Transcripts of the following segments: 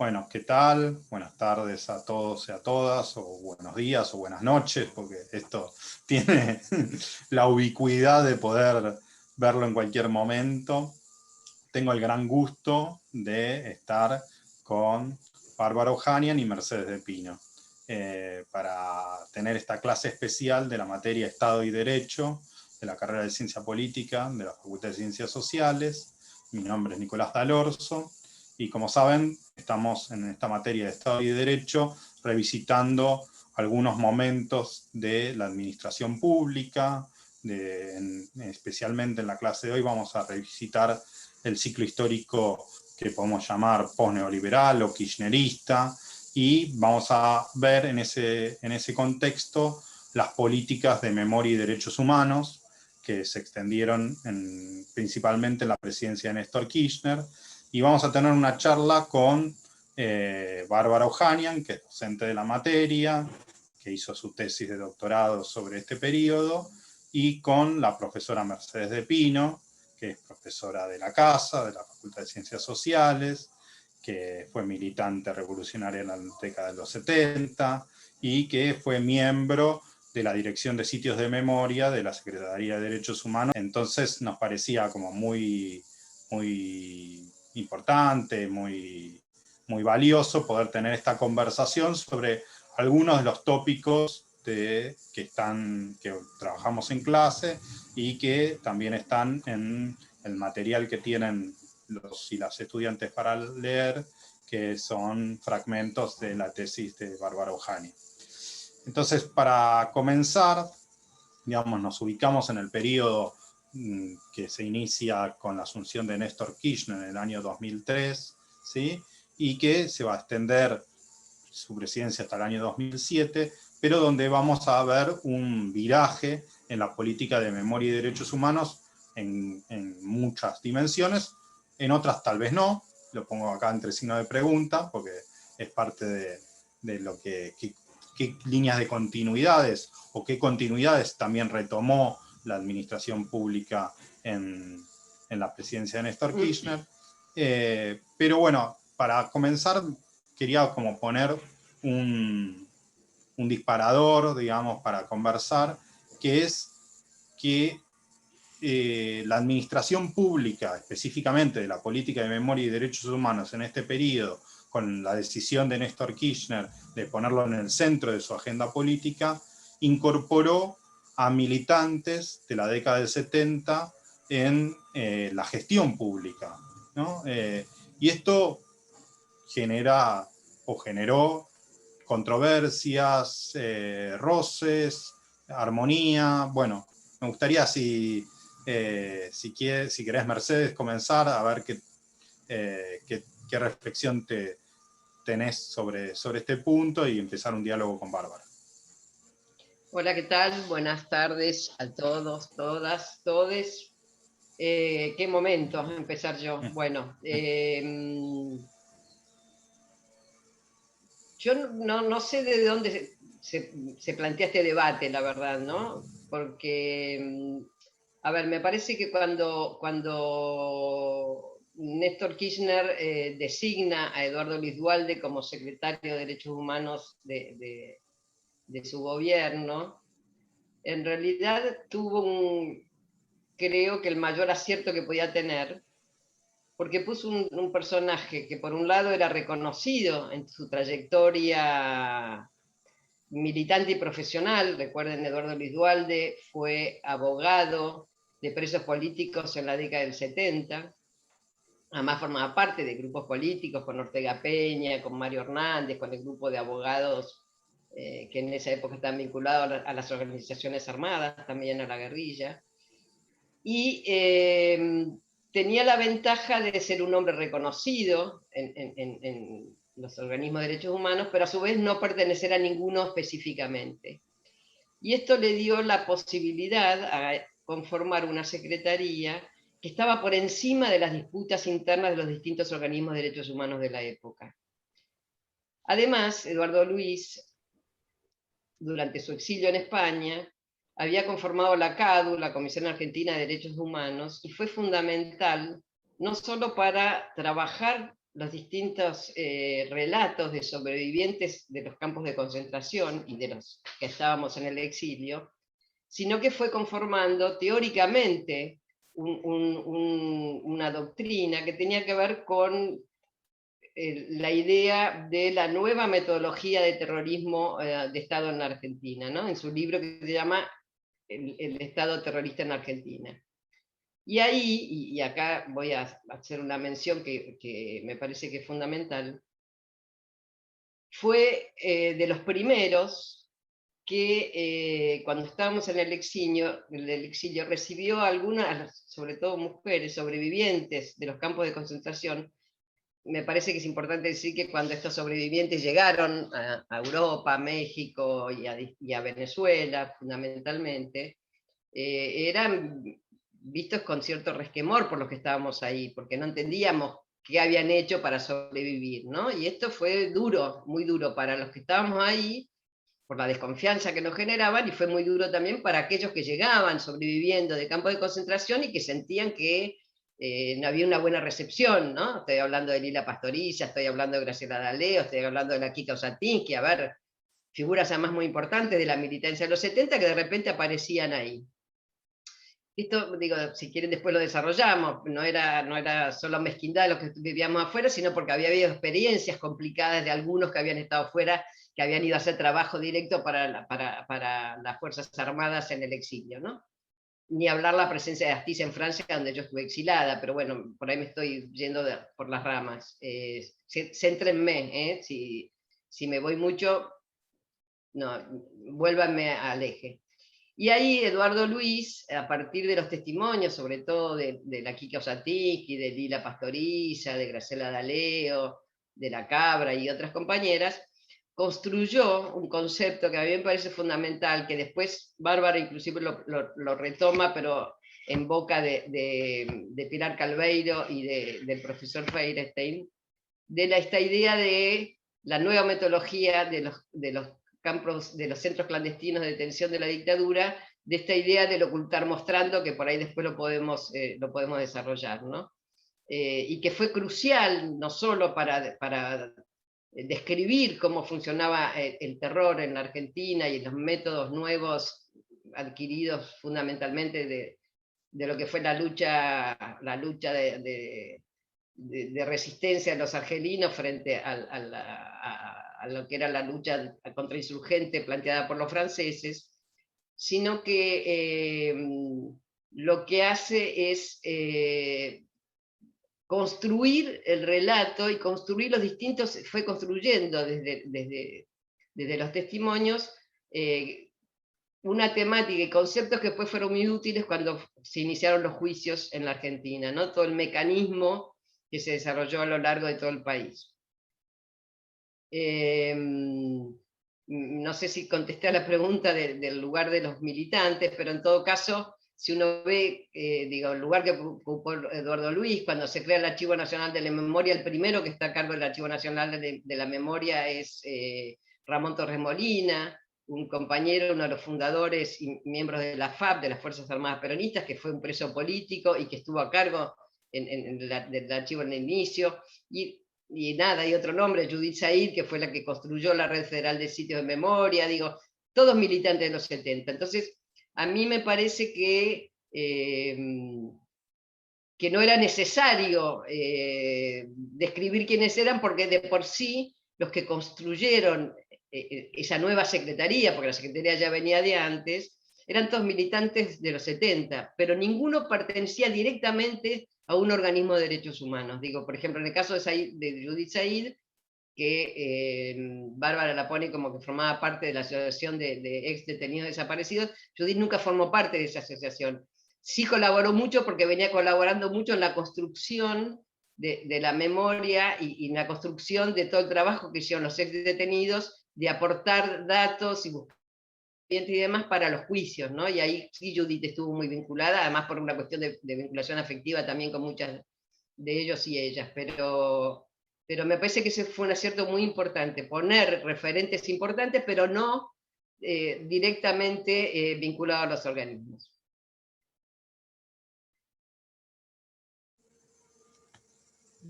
Bueno, ¿qué tal? Buenas tardes a todos y a todas, o buenos días o buenas noches, porque esto tiene la ubicuidad de poder verlo en cualquier momento. Tengo el gran gusto de estar con Bárbara Ohanian y Mercedes de Pino para tener esta clase especial de la materia Estado y Derecho de la carrera de Ciencia Política de la Facultad de Ciencias Sociales. Mi nombre es Nicolás D'Alorso y, como saben, estamos en esta materia de Estado y Derecho revisitando algunos momentos de la administración pública. Especialmente en la clase de hoy vamos a revisitar el ciclo histórico que podemos llamar posneoliberal o kirchnerista, y vamos a ver en ese contexto las políticas de memoria y derechos humanos que se extendieron principalmente en la presidencia de Néstor Kirchner, y vamos a tener una charla con Bárbara Ohanian, que es docente de la materia, que hizo su tesis de doctorado sobre este periodo, y con la profesora Mercedes de Pino, que es profesora de la Casa, de la Facultad de Ciencias Sociales, que fue militante revolucionaria en la década de los 70 y que fue miembro de la Dirección de Sitios de Memoria de la Secretaría de Derechos Humanos. Entonces nos parecía como muy importante, muy valioso poder tener esta conversación sobre algunos de los tópicos que trabajamos en clase y que también están en el material que tienen los y las estudiantes para leer, que son fragmentos de la tesis de Bárbara Ohanian. Entonces, para comenzar, digamos, nos ubicamos en el periodo que se inicia con la asunción de Néstor Kirchner en el año 2003, ¿sí? Y que se va a extender su presidencia hasta el año 2007, pero donde vamos a ver un viraje en la política de memoria y derechos humanos en muchas dimensiones, en otras tal vez no, lo pongo acá entre signo de pregunta, porque es parte de lo qué líneas de continuidades o qué continuidades también retomó la administración pública en la presidencia de Néstor Kirchner. Pero bueno, para comenzar quería como poner un disparador, digamos, para conversar, que es que la administración pública, específicamente de la política de memoria y derechos humanos en este periodo, con la decisión de Néstor Kirchner de ponerlo en el centro de su agenda política, incorporó a militantes de la década del 70 en la gestión pública, ¿no? Y esto generó controversias, roces, armonía. Bueno, me gustaría si querés, Mercedes, comenzar a ver qué reflexión tenés sobre este punto y empezar un diálogo con Bárbara. Hola, ¿qué tal? Buenas tardes a todos, todas, todes. Qué momento empezar yo. Bueno, yo no sé de dónde se plantea este debate, la verdad, ¿no? Porque, a ver, me parece que cuando Néstor Kirchner designa a Eduardo Luis Duhalde como secretario de Derechos Humanos de su gobierno, en realidad tuvo creo que el mayor acierto que podía tener, porque puso un personaje que por un lado era reconocido en su trayectoria militante y profesional. Recuerden, Eduardo Luis Duhalde fue abogado de presos políticos en la década del 70, además formaba parte de grupos políticos con Ortega Peña, con Mario Hernández, con el grupo de abogados que en esa época estaban vinculados a las organizaciones armadas, también a la guerrilla, y tenía la ventaja de ser un hombre reconocido en los organismos de derechos humanos, pero a su vez no pertenecer a ninguno específicamente. Y esto le dio la posibilidad a conformar una secretaría que estaba por encima de las disputas internas de los distintos organismos de derechos humanos de la época. Además, Eduardo Luis, durante su exilio en España, había conformado la CADU, la Comisión Argentina de Derechos Humanos, y fue fundamental no solo para trabajar los distintos relatos de sobrevivientes de los campos de concentración y de los que estábamos en el exilio, sino que fue conformando teóricamente una doctrina que tenía que ver con la idea de la nueva metodología de terrorismo de Estado en la Argentina, ¿no? En su libro que se llama El Estado terrorista en Argentina. Y ahí, y acá voy a hacer una mención que me parece que es fundamental, fue de los primeros que cuando estábamos en el exilio recibió a algunas, sobre todo mujeres, sobrevivientes de los campos de concentración. Me parece que es importante decir que cuando estos sobrevivientes llegaron a Europa, a México y a Venezuela, fundamentalmente, eran vistos con cierto resquemor por los que estábamos ahí, porque no entendíamos qué habían hecho para sobrevivir, ¿no? Y esto fue duro, muy duro para los que estábamos ahí, por la desconfianza que nos generaban, y fue muy duro también para aquellos que llegaban sobreviviendo de campos de concentración y que sentían que no había una buena recepción, ¿no? Estoy hablando de Lila Pastoriza, estoy hablando de Graciela D'Aleo, estoy hablando de la Kika Osatinski, a ver, figuras además muy importantes de la militancia de los 70 que de repente aparecían ahí. Esto, digo, si quieren después lo desarrollamos, no era solo mezquindad de los que vivíamos afuera, sino porque había habido experiencias complicadas de algunos que habían estado afuera, que habían ido a hacer trabajo directo para las Fuerzas Armadas en el exilio, ¿no? Ni hablar la presencia de Astiz en Francia, donde yo estuve exilada, pero bueno, por ahí me estoy yendo por las ramas. Céntrenme, si me voy mucho, no, vuélvanme al eje. Y ahí Eduardo Luis, a partir de los testimonios, sobre todo de la Kika Osatinski, de Lila Pastoriza, de Graciela D'Aleo, de La Cabra y otras compañeras, construyó un concepto que a mí me parece fundamental, que después Bárbara inclusive lo retoma, pero en boca de Pilar Calveiro y del profesor Feirestein, de esta idea de la nueva metodología de los campos, de los centros clandestinos de detención de la dictadura, de esta idea del ocultar mostrando, que por ahí después lo podemos desarrollar, ¿no? Y que fue crucial no solo para describir cómo funcionaba el terror en la Argentina y los métodos nuevos adquiridos fundamentalmente de lo que fue la lucha de resistencia de los argelinos frente a lo que era la lucha contrainsurgente planteada por los franceses, sino que lo que hace es construir el relato y construir los distintos, fue construyendo desde los testimonios una temática y conceptos que después fueron muy útiles cuando se iniciaron los juicios en la Argentina, ¿no? Todo el mecanismo que se desarrolló a lo largo de todo el país. No sé si contesté a la pregunta del lugar de los militantes, pero en todo caso, si uno ve, el lugar que ocupó Eduardo Luis, cuando se crea el Archivo Nacional de la Memoria, el primero que está a cargo del Archivo Nacional de la Memoria es Ramón Torres Molina, un compañero, uno de los fundadores y miembros de la FAP, de las Fuerzas Armadas Peronistas, que fue un preso político y que estuvo a cargo del archivo en el inicio, y nada, hay otro nombre, Judith Said, que fue la que construyó la Red Federal de Sitios de Memoria, todos militantes de los 70. Entonces, a mí me parece que no era necesario describir quiénes eran, porque de por sí los que construyeron esa nueva secretaría, porque la secretaría ya venía de antes, eran todos militantes de los 70, pero ninguno pertenecía directamente a un organismo de derechos humanos. Por ejemplo, en el caso de Judith Said, que Bárbara la pone como que formaba parte de la asociación de ex detenidos desaparecidos, Judith nunca formó parte de esa asociación. Sí colaboró mucho porque venía colaborando mucho en la construcción de la memoria y en la construcción de todo el trabajo que hicieron los ex detenidos, de aportar datos y buscar y demás para los juicios, ¿no? Y ahí sí Judith estuvo muy vinculada, además por una cuestión de vinculación afectiva también con muchas de ellos y ellas, pero me parece que ese fue un acierto muy importante, poner referentes importantes, pero no directamente vinculados a los organismos.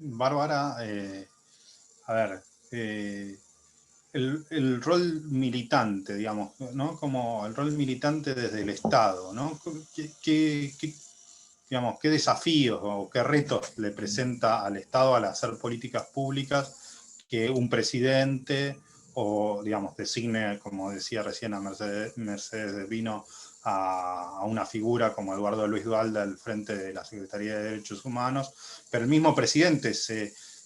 Bárbara, a ver, el rol militante, digamos, ¿no? Como el rol militante desde el Estado, ¿no? Digamos, ¿qué desafíos o qué retos le presenta al Estado al hacer políticas públicas que un presidente o, digamos, designe, como decía recién a Mercedes Vino, a una figura como Eduardo Luis Duhalde al frente de la Secretaría de Derechos Humanos, pero el mismo presidente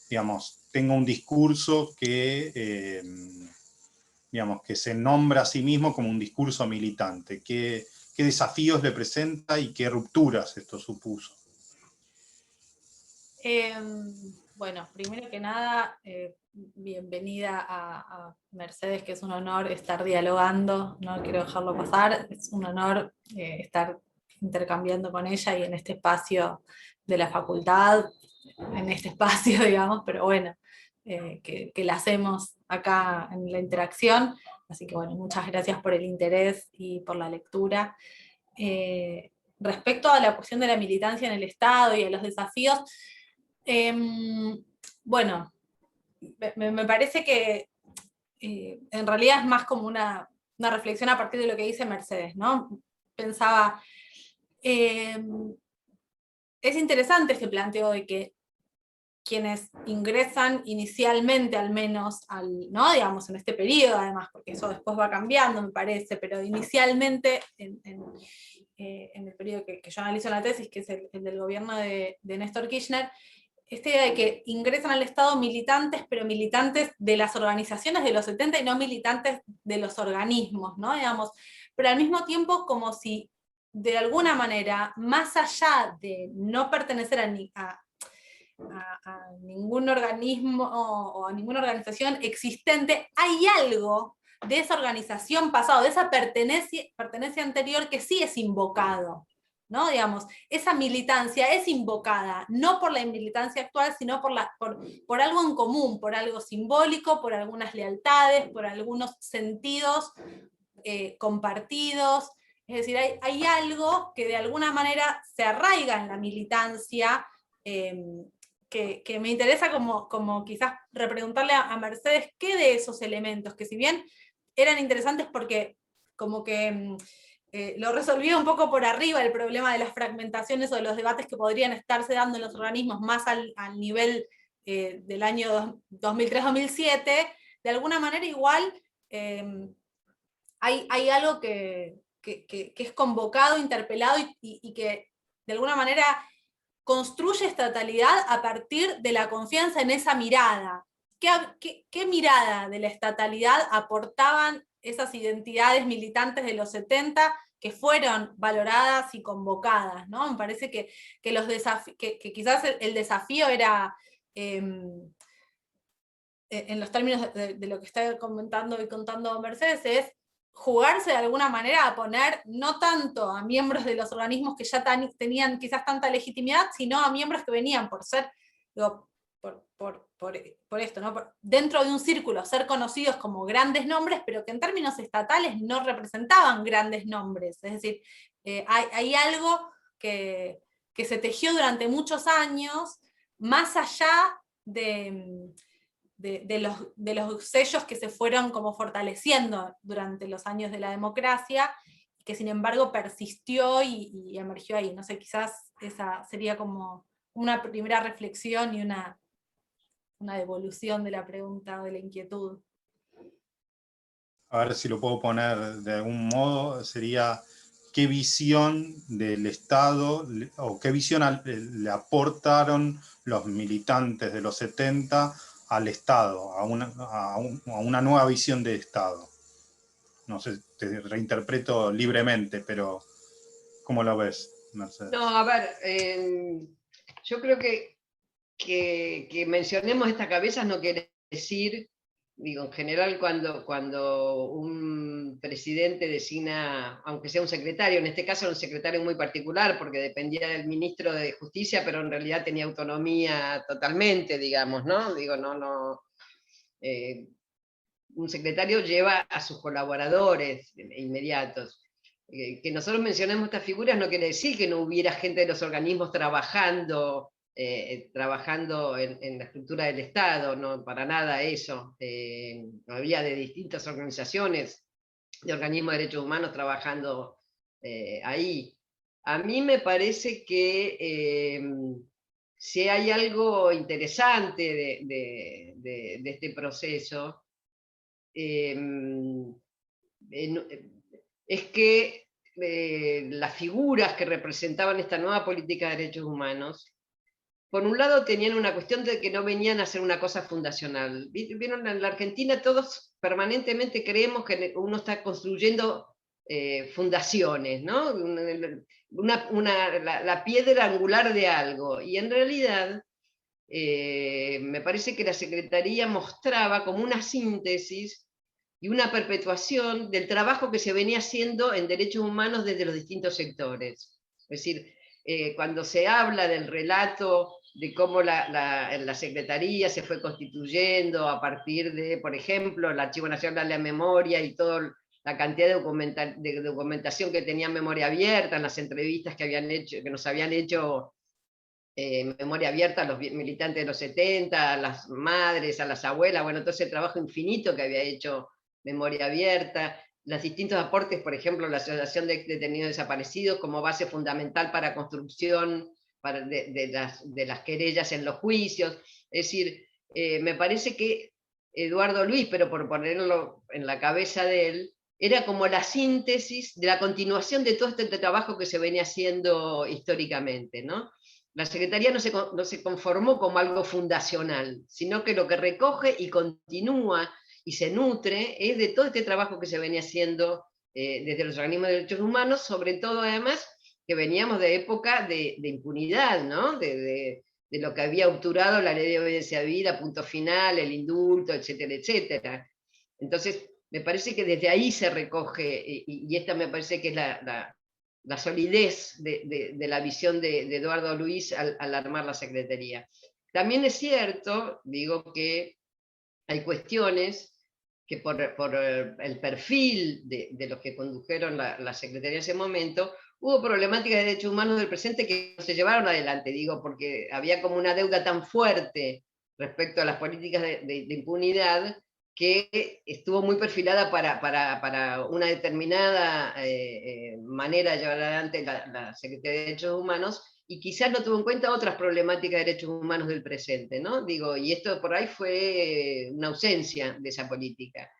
digamos, tenga un discurso digamos, que se nombra a sí mismo como un discurso militante? ¿Qué desafíos le presenta y qué rupturas esto supuso? Bueno, primero que nada, bienvenida a Mercedes, que es un honor estar dialogando, no quiero dejarlo pasar, es un honor estar intercambiando con ella y en este espacio de la facultad, en este espacio, digamos, pero bueno, que la hacemos acá en la interacción, así que bueno, muchas gracias por el interés y por la lectura. Respecto a la cuestión de la militancia en el Estado y a los desafíos, bueno, me parece que en realidad es más como una reflexión a partir de lo que dice Mercedes, ¿no? Pensaba, es interesante este planteo de que quienes ingresan inicialmente, al menos, ¿no? Digamos, en este periodo, además, porque eso después va cambiando, me parece, pero inicialmente, en el periodo que yo analizo en la tesis, que es el del gobierno de Néstor Kirchner, esta idea de que ingresan al Estado militantes, pero militantes de las organizaciones de los 70 y no militantes de los organismos, ¿no? Digamos, pero al mismo tiempo como si de alguna manera, más allá de no pertenecer a ningún organismo o a ninguna organización existente, hay algo de esa organización pasado, de esa pertenencia anterior que sí es invocado, ¿no? Digamos, esa militancia es invocada, no por la militancia actual, sino por algo en común, por algo simbólico, por algunas lealtades, por algunos sentidos compartidos. Es decir, hay algo que de alguna manera se arraiga en la militancia, que me interesa como quizás repreguntarle a Mercedes qué de esos elementos, que si bien eran interesantes porque como que lo resolvía un poco por arriba el problema de las fragmentaciones o de los debates que podrían estarse dando en los organismos más al nivel del año 2003-2007, de alguna manera igual hay algo que es convocado, interpelado y que de alguna manera construye estatalidad a partir de la confianza en esa mirada. ¿Qué mirada de la estatalidad aportaban esas identidades militantes de los 70 que fueron valoradas y convocadas, ¿no? Me parece que quizás el desafío era, en los términos de lo que está comentando y contando Mercedes, es jugarse de alguna manera a poner no tanto a miembros de los organismos que ya tenían quizás tanta legitimidad, sino a miembros que venían por ser, digo, por esto, ¿no? Dentro de un círculo, ser conocidos como grandes nombres, pero que en términos estatales no representaban grandes nombres. Es decir, hay algo que se tejió durante muchos años, más allá de los sellos que se fueron como fortaleciendo durante los años de la democracia, que sin embargo persistió y emergió ahí. No sé, quizás esa sería como una primera reflexión y una devolución de la pregunta o de la inquietud. A ver si lo puedo poner de algún modo, sería qué visión del Estado o qué visión le aportaron los militantes de los 70 al Estado, a una nueva visión de Estado. No sé, te reinterpreto libremente, pero ¿cómo lo ves, Mercedes? No, a ver, yo creo que mencionemos estas cabezas no quiere decir, digo, en general cuando un presidente designa, aunque sea un secretario, en este caso era un secretario muy particular porque dependía del ministro de Justicia, pero en realidad tenía autonomía totalmente, digamos, ¿no? Digo, un secretario lleva a sus colaboradores inmediatos. Que nosotros mencionemos estas figuras no quiere decir que no hubiera gente de los organismos trabajando trabajando en la estructura del Estado, no para nada eso. Había de distintas organizaciones, de organismos de derechos humanos trabajando ahí. A mí me parece que si hay algo interesante de este proceso, es que las figuras que representaban esta nueva política de derechos humanos, por un lado tenían una cuestión de que no venían a hacer una cosa fundacional. Vieron, en la Argentina todos permanentemente creemos que uno está construyendo fundaciones, ¿no? La piedra angular de algo. Y en realidad me parece que la Secretaría mostraba como una síntesis y una perpetuación del trabajo que se venía haciendo en derechos humanos desde los distintos sectores. Es decir, cuando se habla del relato de cómo la Secretaría se fue constituyendo a partir de, por ejemplo, el Archivo Nacional de la Memoria y toda la cantidad de documentación que tenía memoria abierta, en las entrevistas que nos habían hecho memoria abierta a los militantes de los 70, a las madres, a las abuelas, bueno, todo ese trabajo infinito que había hecho memoria abierta, los distintos aportes, por ejemplo, la Asociación de Detenidos Desaparecidos como base fundamental para construcción de las querellas en los juicios. Es decir, me parece que Eduardo Luis, pero por ponerlo en la cabeza de él, era como la síntesis de la continuación de todo este trabajo que se venía haciendo históricamente, ¿no? La Secretaría no se conformó como algo fundacional, sino que lo que recoge y continúa y se nutre es de todo este trabajo que se venía haciendo desde los organismos de derechos humanos, sobre todo además que veníamos de época de impunidad, ¿no? de lo que había obturado la ley de obediencia a vida, punto final, el indulto, etcétera, etcétera. Entonces, me parece que desde ahí se recoge, y esta me parece que es la solidez de la visión de Eduardo Luis al armar la Secretaría. También es cierto, digo, que hay cuestiones que por el perfil de los que condujeron la Secretaría en ese momento, hubo problemáticas de derechos humanos del presente que no se llevaron adelante, digo, porque había como una deuda tan fuerte respecto a las políticas de impunidad, que estuvo muy perfilada para una determinada manera de llevar adelante la Secretaría de Derechos Humanos, y quizás no tuvo en cuenta otras problemáticas de derechos humanos del presente, ¿no? Digo, y esto por ahí fue una ausencia de esa política.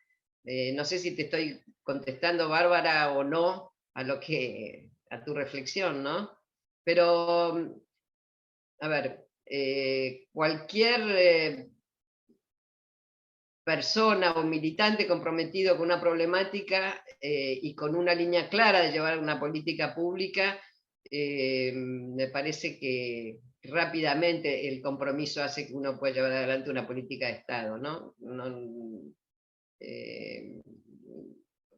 No sé si te estoy contestando, Bárbara, o no, a tu reflexión, ¿no? Pero, a ver, cualquier persona o militante comprometido con una problemática y con una línea clara de llevar una política pública, me parece que rápidamente el compromiso hace que uno pueda llevar adelante una política de Estado, ¿no?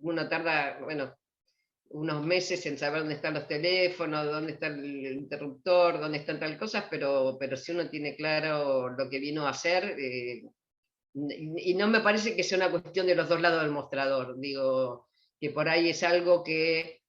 Uno tarda, bueno, unos meses en saber dónde están los teléfonos, dónde está el interruptor, dónde están tal cosas, pero si uno tiene claro lo que vino a hacer, y no me parece que sea una cuestión de los dos lados del mostrador, digo, que por ahí es algo que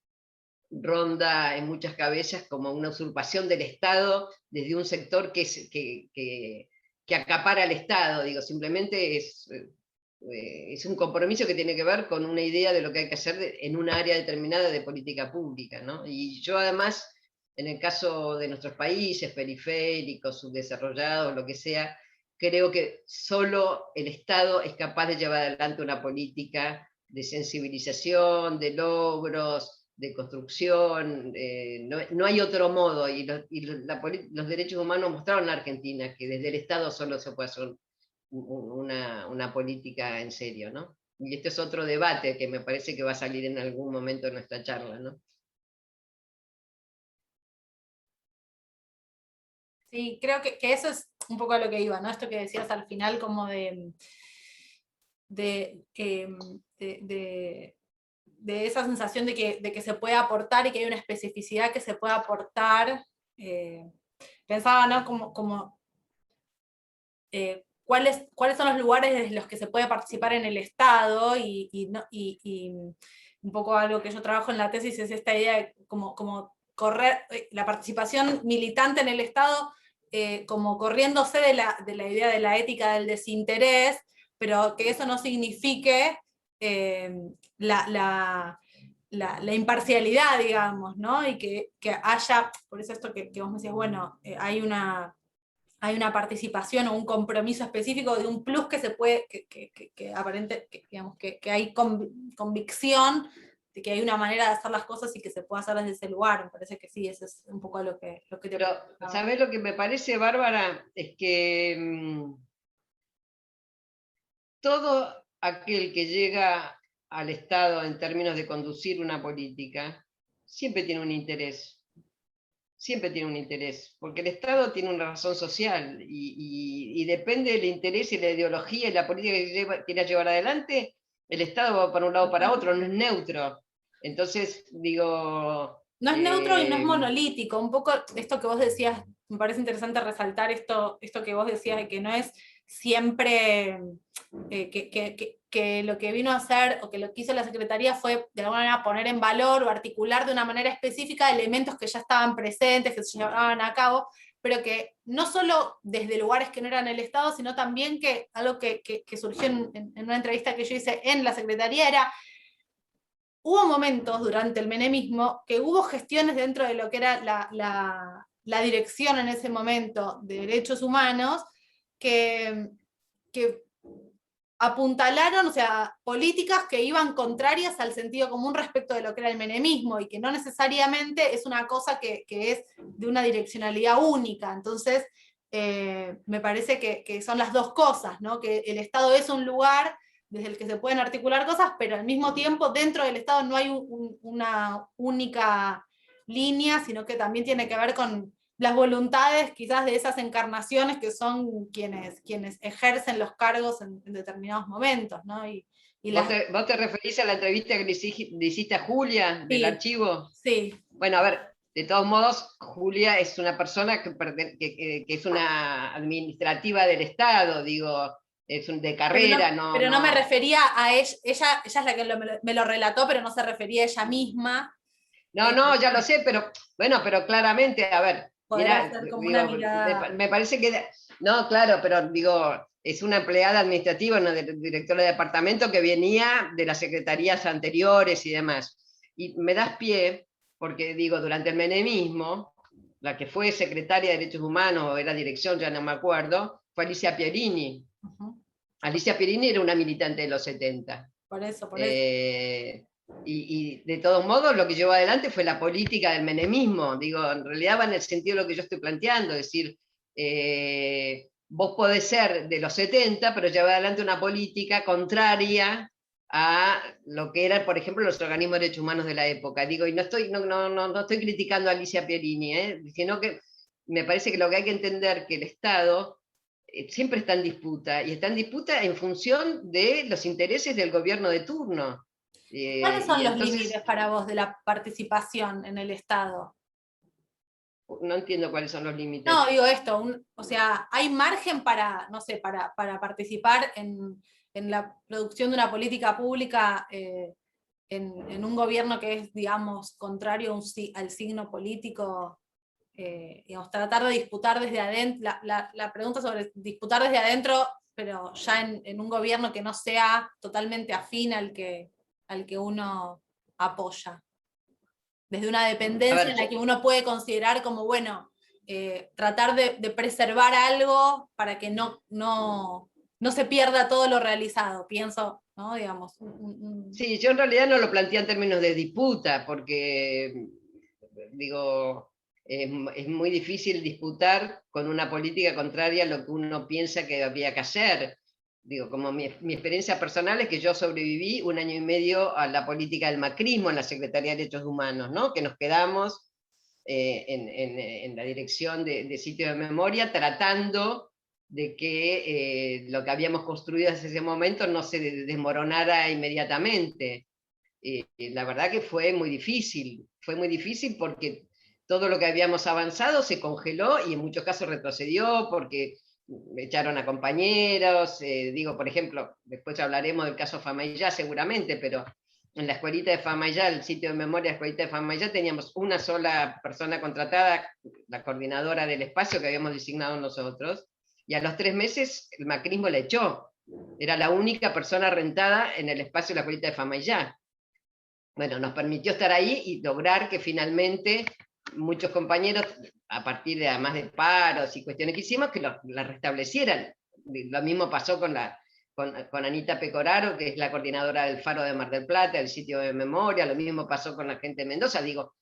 ronda en muchas cabezas como una usurpación del Estado desde un sector que acapara al Estado, digo, simplemente es un compromiso que tiene que ver con una idea de lo que hay que hacer en una área determinada de política pública, ¿no? Y yo además, en el caso de nuestros países periféricos, subdesarrollados, lo que sea, creo que solo el Estado es capaz de llevar adelante una política de sensibilización, de logros, de construcción, no hay otro modo, y los derechos humanos mostraron en la Argentina que desde el Estado solo se puede hacer una política en serio, ¿no? Y este es otro debate que me parece que va a salir en algún momento de nuestra charla, ¿no? Sí, creo que eso es un poco a lo que iba, ¿no? Esto que decías al final como de esa sensación de que se puede aportar y que hay una especificidad que se puede aportar. Pensaba, ¿no? ¿Cuáles son los lugares desde los que se puede participar en el Estado? Y un poco algo que yo trabajo en la tesis es esta idea de como correr la participación militante en el Estado, como corriéndose de la idea de la ética del desinterés, pero que eso no signifique la imparcialidad, digamos, ¿no? Y que haya, por eso esto que vos me decías, bueno, hay una participación o un compromiso específico de un plus que se puede, que aparente, digamos, que hay convicción de que hay una manera de hacer las cosas y que se puede hacer desde ese lugar. Me parece que sí, eso es un poco lo que te Pero, preguntaba. ¿sabés lo que me parece, Bárbara? Es que todo aquel que llega al Estado en términos de conducir una política, siempre tiene un interés. Siempre tiene un interés, porque el Estado tiene una razón social y depende del interés y la ideología y la política que quiera llevar adelante, el Estado va para un lado o para otro, no es neutro. Entonces, digo... No es neutro y no es monolítico. Un poco esto que vos decías, me parece interesante resaltar esto que vos decías, de que no es siempre que lo que vino a hacer o que lo que hizo la Secretaría fue de alguna manera poner en valor o articular de una manera específica elementos que ya estaban presentes, que se llevaban a cabo, pero que no solo desde lugares que no eran el Estado, sino también que algo que surgió en una entrevista que yo hice en la Secretaría era: hubo momentos durante el menemismo que hubo gestiones dentro de lo que era la dirección en ese momento de derechos humanos que apuntalaron, o sea, políticas que iban contrarias al sentido común respecto de lo que era el menemismo y que no necesariamente es una cosa que es de una direccionalidad única. Entonces, me parece que son las dos cosas, ¿no? Que el Estado es un lugar desde el que se pueden articular cosas, pero al mismo tiempo dentro del Estado no hay una única línea, sino que también tiene que ver con las voluntades quizás de esas encarnaciones que son quienes ejercen los cargos en determinados momentos, ¿no? ¿Vos te referís a la entrevista que le hiciste a Julia del Sí, archivo? sí. Bueno, a ver, de todos modos, Julia es una persona que es una administrativa del Estado, digo, es de carrera, pero no me refería a ella, ella es la que me lo relató, pero no se refería a ella misma. No, ya lo sé, pero bueno, pero claramente, a ver, Podrá mira, ser como digo, una mirada. me parece que, no, claro, pero digo, es una empleada administrativa, una directora de departamento que venía de las secretarías anteriores y demás. Y me das pie, porque digo, durante el menemismo, la que fue secretaria de Derechos Humanos, o era dirección, ya no me acuerdo, fue Alicia Pierini. Alicia Pierini era una militante de los 70. Por eso. Y de todos modos lo que llevó adelante fue la política del menemismo, digo, en realidad va en el sentido de lo que yo estoy planteando, es decir, vos podés ser de los 70, pero llevar adelante una política contraria a lo que eran, por ejemplo, los organismos de derechos humanos de la época. Digo, y no estoy criticando a Alicia Pierini, sino que me parece que lo que hay que entender que el Estado siempre está en disputa, y está en disputa en función de los intereses del gobierno de turno. ¿Cuáles son los entonces, límites para vos de la participación en el Estado? no entiendo cuáles son los límites. No, digo esto, o sea, ¿hay margen para, no sé, para participar en la producción de una política pública en un gobierno que es, digamos, contrario al signo político? Digamos, tratar de disputar desde adentro, la pregunta sobre disputar desde adentro, pero ya en un gobierno que no sea totalmente afín al que uno apoya. Desde una dependencia en la que uno puede considerar como, bueno, tratar de preservar algo para que no se pierda todo lo realizado, pienso, ¿no? Digamos. Sí, yo en realidad no lo planteé en términos de disputa, porque, digo, es muy difícil disputar con una política contraria a lo que uno piensa que había que hacer. Digo, como mi experiencia personal es que yo sobreviví 1 año y medio a la política del macrismo en la Secretaría de Derechos Humanos, ¿no? Que nos quedamos en la dirección de sitio de memoria tratando de que lo que habíamos construido desde ese momento no se desmoronara inmediatamente. La verdad que fue muy difícil porque todo lo que habíamos avanzado se congeló y en muchos casos retrocedió porque echaron a compañeros, digo, por ejemplo, después hablaremos del caso Famaillá seguramente, pero en la escuelita de Famaillá, el sitio de memoria de la escuelita de Famaillá, teníamos una sola persona contratada la coordinadora del espacio que habíamos designado nosotros, y a los 3 meses el macrismo la echó. Era la única persona rentada en el espacio de la Escuelita de Famaillá. Bueno, nos permitió estar ahí y lograr que finalmente muchos compañeros, a partir de además de paros y cuestiones que hicimos, que la restablecieran. Lo mismo pasó con Anita Pecoraro, que es la coordinadora del Faro de Mar del Plata, del sitio de memoria, lo mismo pasó con la gente de Mendoza. Digo,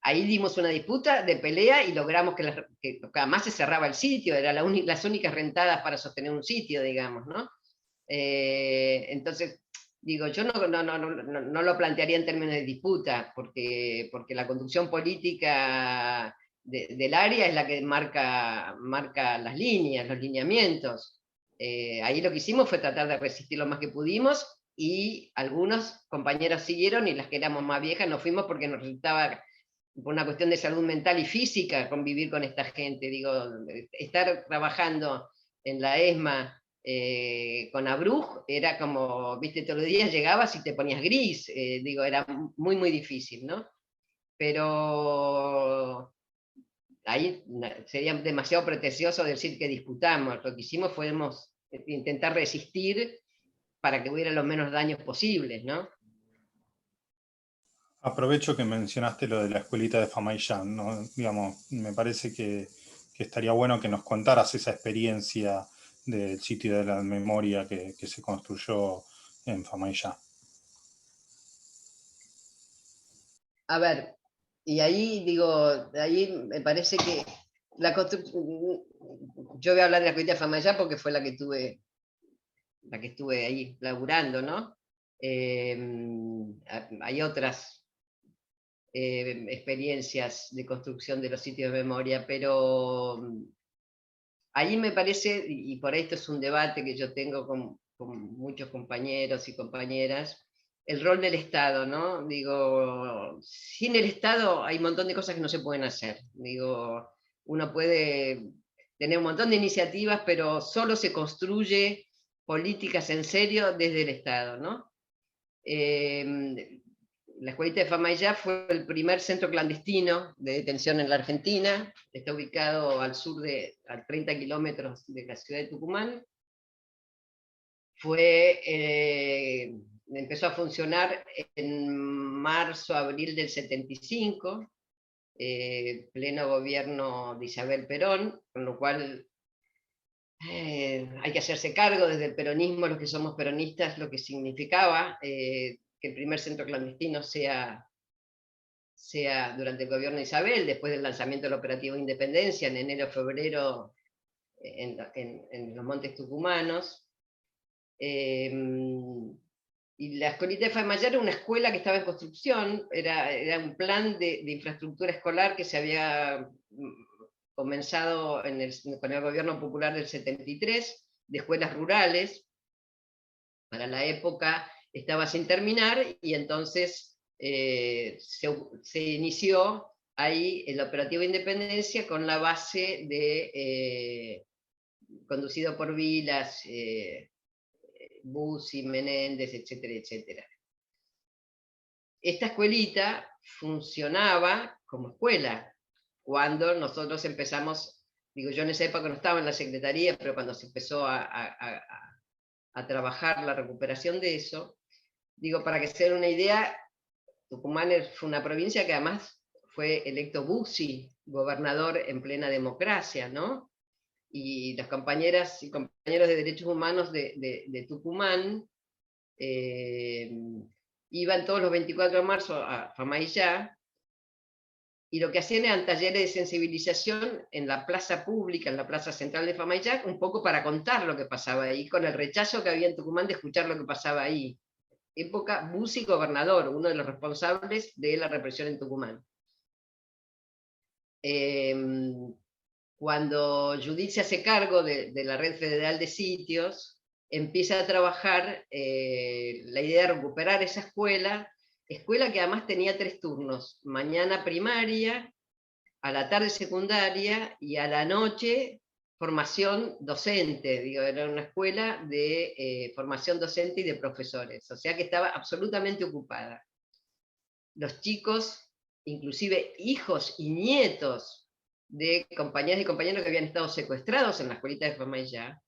ahí dimos una disputa de pelea y logramos que además se cerraba el sitio, eran las únicas rentadas para sostener un sitio, digamos, ¿no? Entonces, digo, yo no lo plantearía en términos de disputa, porque la conducción política del área es la que marca las líneas, los lineamientos. Ahí lo que hicimos fue tratar de resistir lo más que pudimos, y algunos compañeros siguieron, y las que éramos más viejas nos fuimos porque nos resultaba, por una cuestión de salud mental y física, convivir con esta gente. Digo, estar trabajando en la ESMA con Abruj era como, viste, todos los días llegabas y te ponías gris, digo, era muy, muy difícil, ¿no? Pero ahí sería demasiado pretencioso decir que disputamos. Lo que hicimos fue intentar resistir para que hubiera los menos daños posibles, ¿no? Aprovecho que mencionaste lo de la escuelita de Famaillán, ¿no? Digamos, me parece que estaría bueno que nos contaras esa experiencia del sitio de la memoria que se construyó en Famaillán. A ver, y ahí digo, ahí me parece que la construcción, yo voy a hablar de la escuelita de Famaillán porque fue la que estuve ahí laburando, ¿no? Hay otras experiencias de construcción de los sitios de memoria, pero ahí me parece, y por esto es un debate que yo tengo con muchos compañeros y compañeras, el rol del Estado, ¿no? Digo, sin el Estado hay un montón de cosas que no se pueden hacer. Digo, uno puede tener un montón de iniciativas, pero solo se construye políticas en serio desde el Estado, ¿no? La Escuelita de Famaillá fue el primer centro clandestino de detención en la Argentina. Está ubicado al sur a 30 kilómetros de la ciudad de Tucumán. Empezó a funcionar en marzo, abril del 75, pleno gobierno de Isabel Perón, con lo cual hay que hacerse cargo desde el peronismo, los que somos peronistas, lo que significaba que el primer centro clandestino sea durante el gobierno de Isabel, después del lanzamiento del operativo Independencia en enero-febrero en los Montes Tucumanos. Y la Escuelita de Famaillá era una escuela que estaba en construcción, era un plan de infraestructura escolar que se había comenzado con el gobierno popular del 73, de escuelas rurales. Para la época estaba sin terminar, y entonces se inició ahí el operativo Independencia con la base conducido por Vilas, Bussi, Menéndez, etcétera, etcétera. Esta escuelita funcionaba como escuela. Cuando nosotros empezamos, digo, yo en esa época no estaba en la secretaría, pero cuando se empezó a trabajar la recuperación de eso, digo, para que se den una idea, Tucumán fue una provincia que además fue electo Bussi gobernador en plena democracia, ¿no? Y las compañeras y compañeros de derechos humanos de Tucumán iban todos los 24 de marzo a Famaillá, y lo que hacían eran talleres de sensibilización en la plaza pública, en la plaza central de Famaillá, un poco para contar lo que pasaba ahí, con el rechazo que había en Tucumán de escuchar lo que pasaba ahí. Época Bussi gobernador, uno de los responsables de la represión en Tucumán. Cuando Judith se hace cargo de la Red Federal de Sitios, empieza a trabajar la idea de recuperar esa escuela que además tenía 3 turnos: mañana primaria, a la tarde secundaria y a la noche formación docente. Digo, era una escuela de formación docente y de profesores, o sea que estaba absolutamente ocupada. Los chicos, inclusive hijos y nietos de compañeras y compañeros que habían estado secuestrados en la escuelita de Famaillá,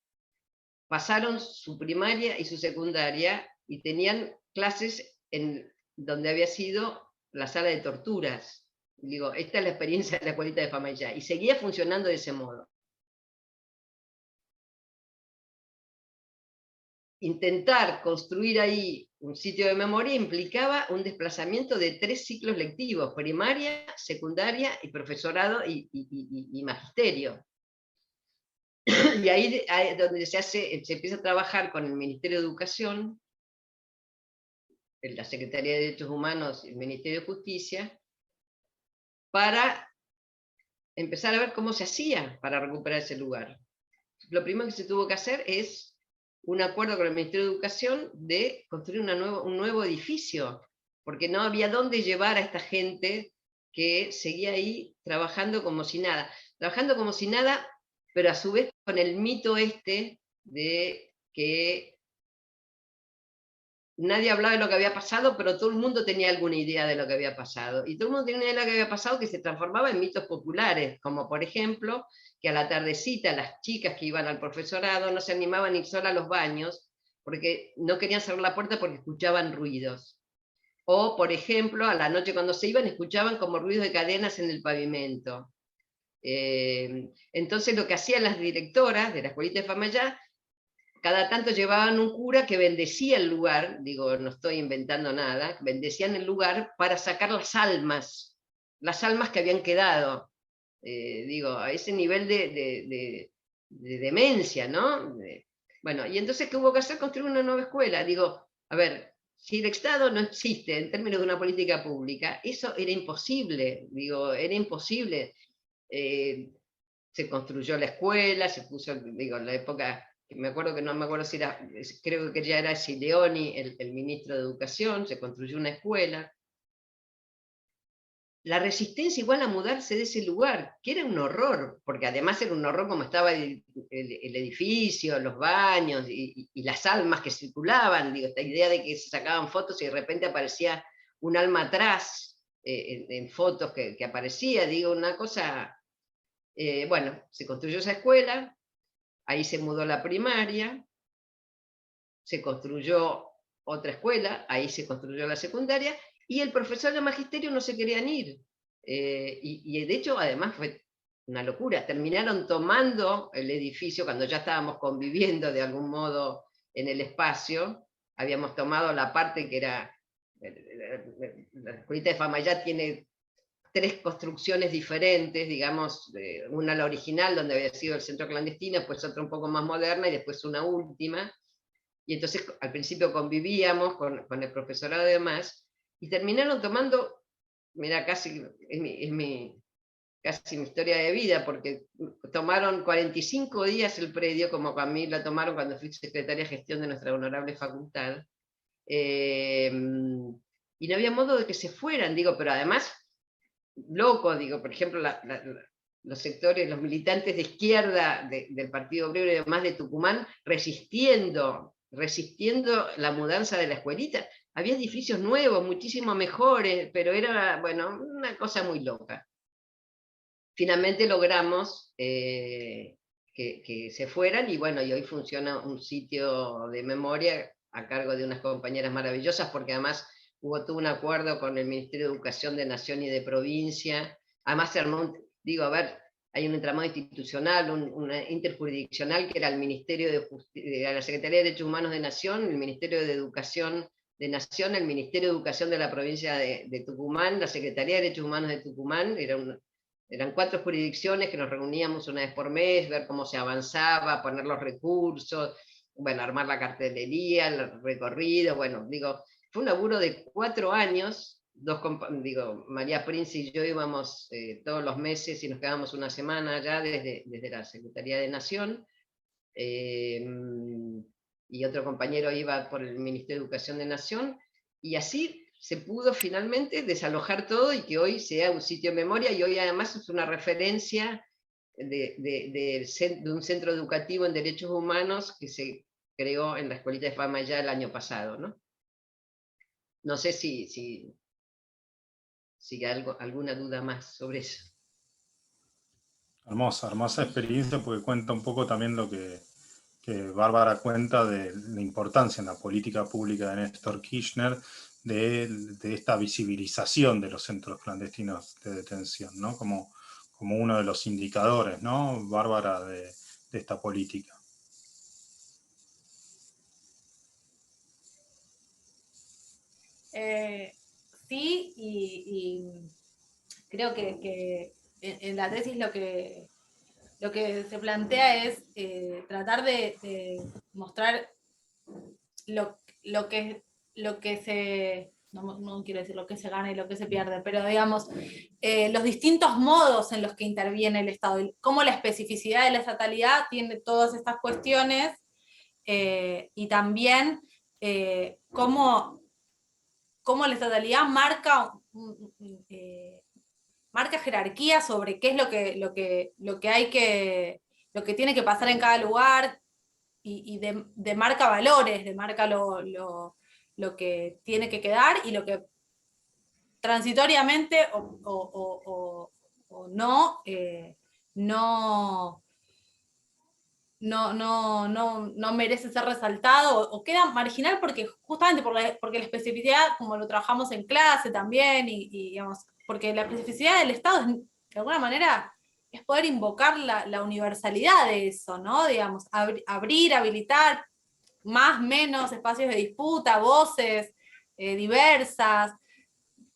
pasaron su primaria y su secundaria y tenían clases en donde había sido la sala de torturas. Digo, esta es la experiencia de la escuelita de Famaillá, y seguía funcionando de ese modo. Intentar construir ahí un sitio de memoria implicaba un desplazamiento de 3 ciclos lectivos: primaria, secundaria y profesorado y magisterio. Y ahí es donde se empieza a trabajar con el Ministerio de Educación, la Secretaría de Derechos Humanos y el Ministerio de Justicia, para empezar a ver cómo se hacía para recuperar ese lugar. Lo primero que se tuvo que hacer es un acuerdo con el Ministerio de Educación de construir un nuevo edificio, porque no había dónde llevar a esta gente que seguía ahí trabajando como si nada, pero a su vez con el mito este de que nadie hablaba de lo que había pasado, pero todo el mundo tenía alguna idea de lo que había pasado. Y todo el mundo tenía una idea de lo que había pasado, que se transformaba en mitos populares, como por ejemplo, que a la tardecita las chicas que iban al profesorado no se animaban a ir solas a los baños, porque no querían cerrar la puerta porque escuchaban ruidos. O, por ejemplo, a la noche cuando se iban, escuchaban como ruidos de cadenas en el pavimento. Entonces lo que hacían las directoras de la escuelita de Famaillá, cada tanto llevaban un cura que bendecía el lugar, digo, no estoy inventando nada, bendecían el lugar para sacar las almas que habían quedado, digo, a ese nivel de demencia, ¿no? Bueno, y entonces, ¿qué hubo que hacer? Construir una nueva escuela. Digo, a ver, si el Estado no existe en términos de una política pública, eso era imposible, digo, era imposible. Se construyó la escuela, se puso, digo, en la época, me acuerdo que no me acuerdo si era, creo que ya era Gileoni el ministro de Educación, se construyó una escuela. La resistencia igual a mudarse de ese lugar, que era un horror, porque además era un horror como estaba el edificio, los baños y las almas que circulaban, digo, esta idea de que se sacaban fotos y de repente aparecía un alma atrás en fotos que aparecía, digo, una cosa. Bueno, se construyó esa escuela, ahí se mudó la primaria, se construyó otra escuela, ahí se construyó la secundaria, y el profesor de magisterio no se querían ir. Y de hecho, además fue una locura, terminaron tomando el edificio cuando ya estábamos conviviendo de algún modo en el espacio, habíamos tomado la parte que era, la escuelita de Famaillá tiene 3 construcciones diferentes, digamos, una la original, donde había sido el centro clandestino, después otra un poco más moderna y después una última. Y entonces al principio convivíamos con el profesorado y demás, y terminaron tomando, mira, casi casi mi historia de vida, porque tomaron 45 días el predio, como a mí la tomaron cuando fui secretaria de gestión de nuestra honorable facultad, y no había modo de que se fueran, digo, pero además loco, digo, por ejemplo, los sectores, los militantes de izquierda del Partido Obrero y demás de Tucumán, resistiendo la mudanza de la escuelita. Había edificios nuevos, muchísimo mejores, pero era, bueno, una cosa muy loca. Finalmente logramos que se fueran, y bueno, y hoy funciona un sitio de memoria a cargo de unas compañeras maravillosas, porque además hubo todo un acuerdo con el Ministerio de Educación de Nación y de Provincia. Además se armó, digo, a ver, hay un entramado institucional, una interjurisdiccional, que era el Ministerio de la Secretaría de Derechos Humanos de Nación, el Ministerio de Educación de Nación, el Ministerio de Educación de la provincia de Tucumán, la Secretaría de Derechos Humanos de Tucumán, eran 4 jurisdicciones que nos reuníamos una vez por mes, ver cómo se avanzaba, poner los recursos, bueno, armar la cartelería, el recorrido, bueno, digo, fue un laburo de 4 años, María Prince y yo íbamos todos los meses y nos quedábamos una semana allá desde la Secretaría de Nación, y otro compañero iba por el Ministerio de Educación de Nación, y así se pudo finalmente desalojar todo y que hoy sea un sitio de memoria, y hoy además es una referencia de un centro educativo en derechos humanos que se creó en la Escuelita de Famaillá el año pasado, ¿no? No sé si hay alguna duda más sobre eso. Hermosa, hermosa experiencia, porque cuenta un poco también lo que Bárbara cuenta de la importancia en la política pública de Néstor Kirchner de esta visibilización de los centros clandestinos de detención, ¿no? Como uno de los indicadores, ¿no, Bárbara, de esta política. Sí, y creo que en la tesis lo que se plantea es tratar de mostrar lo que se, no quiero decir lo que se gana y lo que se pierde, pero digamos, los distintos modos en los que interviene el Estado, cómo la especificidad de la estatalidad tiene todas estas cuestiones, y también cómo la estatalidad marca jerarquía sobre qué es lo que tiene que pasar en cada lugar, y demarca valores, demarca lo que tiene que quedar y lo que transitoriamente o no, no merece ser resaltado o queda marginal justamente porque la especificidad, como lo trabajamos en clase también, digamos, porque la especificidad del Estado es, de alguna manera, es poder invocar la universalidad de eso, ¿no? Digamos, abrir, habilitar más, menos espacios de disputa, voces diversas,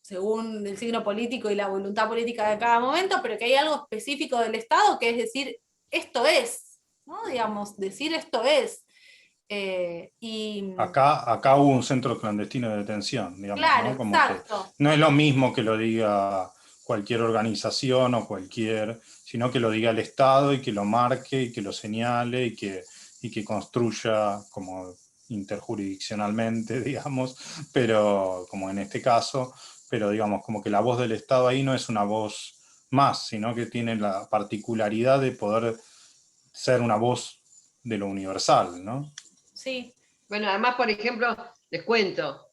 según el signo político y la voluntad política de cada momento, pero que hay algo específico del Estado que es decir, esto es, ¿no? Digamos, decir esto es. Acá hubo un centro clandestino de detención, digamos, Claro, ¿no? Como que exacto. no es lo mismo que lo diga cualquier organización o sino que lo diga el Estado y que lo marque y que lo señale y que construya como interjurisdiccionalmente, digamos, pero como en este caso, pero digamos, como que la voz del Estado ahí no es una voz más, sino que tiene la particularidad de poder ser una voz de lo universal, ¿no? Sí. Bueno, además, por ejemplo, les cuento,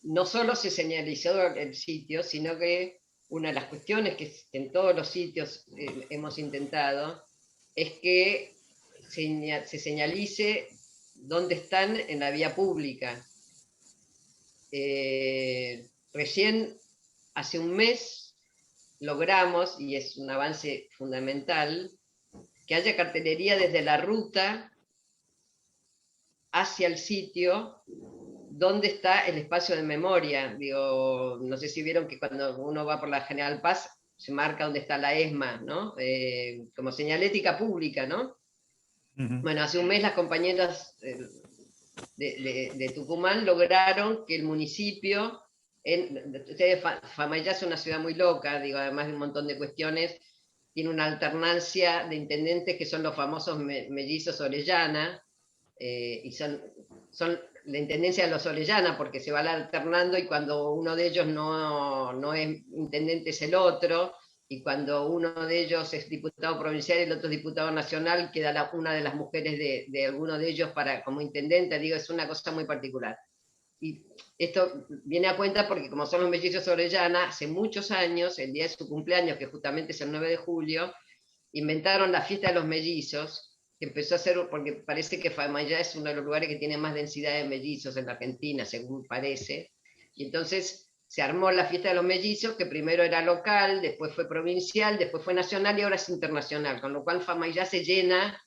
no solo se señalizó el sitio, sino que una de las cuestiones que en todos los sitios hemos intentado es que se señalice dónde están en la vía pública. Recién hace un mes logramos, y es un avance fundamental, que haya cartelería desde la ruta hacia el sitio donde está el espacio de memoria. Digo, no sé si vieron que cuando uno va por la General Paz se marca dónde está la ESMA, ¿no? Como señalética pública, ¿no? Uh-huh. Bueno, hace un mes las compañeras de Tucumán lograron que el municipio, Famayá es una ciudad muy loca, digo, además de un montón de cuestiones, tiene una alternancia de intendentes que son los famosos mellizos Orellana, y son la intendencia de los Orellana, porque se van alternando y cuando uno de ellos no es intendente es el otro, y cuando uno de ellos es diputado provincial y el otro es diputado nacional, queda una de las mujeres de alguno de ellos como intendente. Digo, es una cosa muy particular. Y esto viene a cuenta porque como son los mellizos Orellana, hace muchos años, el día de su cumpleaños, que justamente es el 9 de julio, inventaron la fiesta de los mellizos, que empezó a ser, porque parece que Famayá es uno de los lugares que tiene más densidad de mellizos en la Argentina, según parece, y entonces se armó la fiesta de los mellizos, que primero era local, después fue provincial, después fue nacional y ahora es internacional, con lo cual Famayá se llena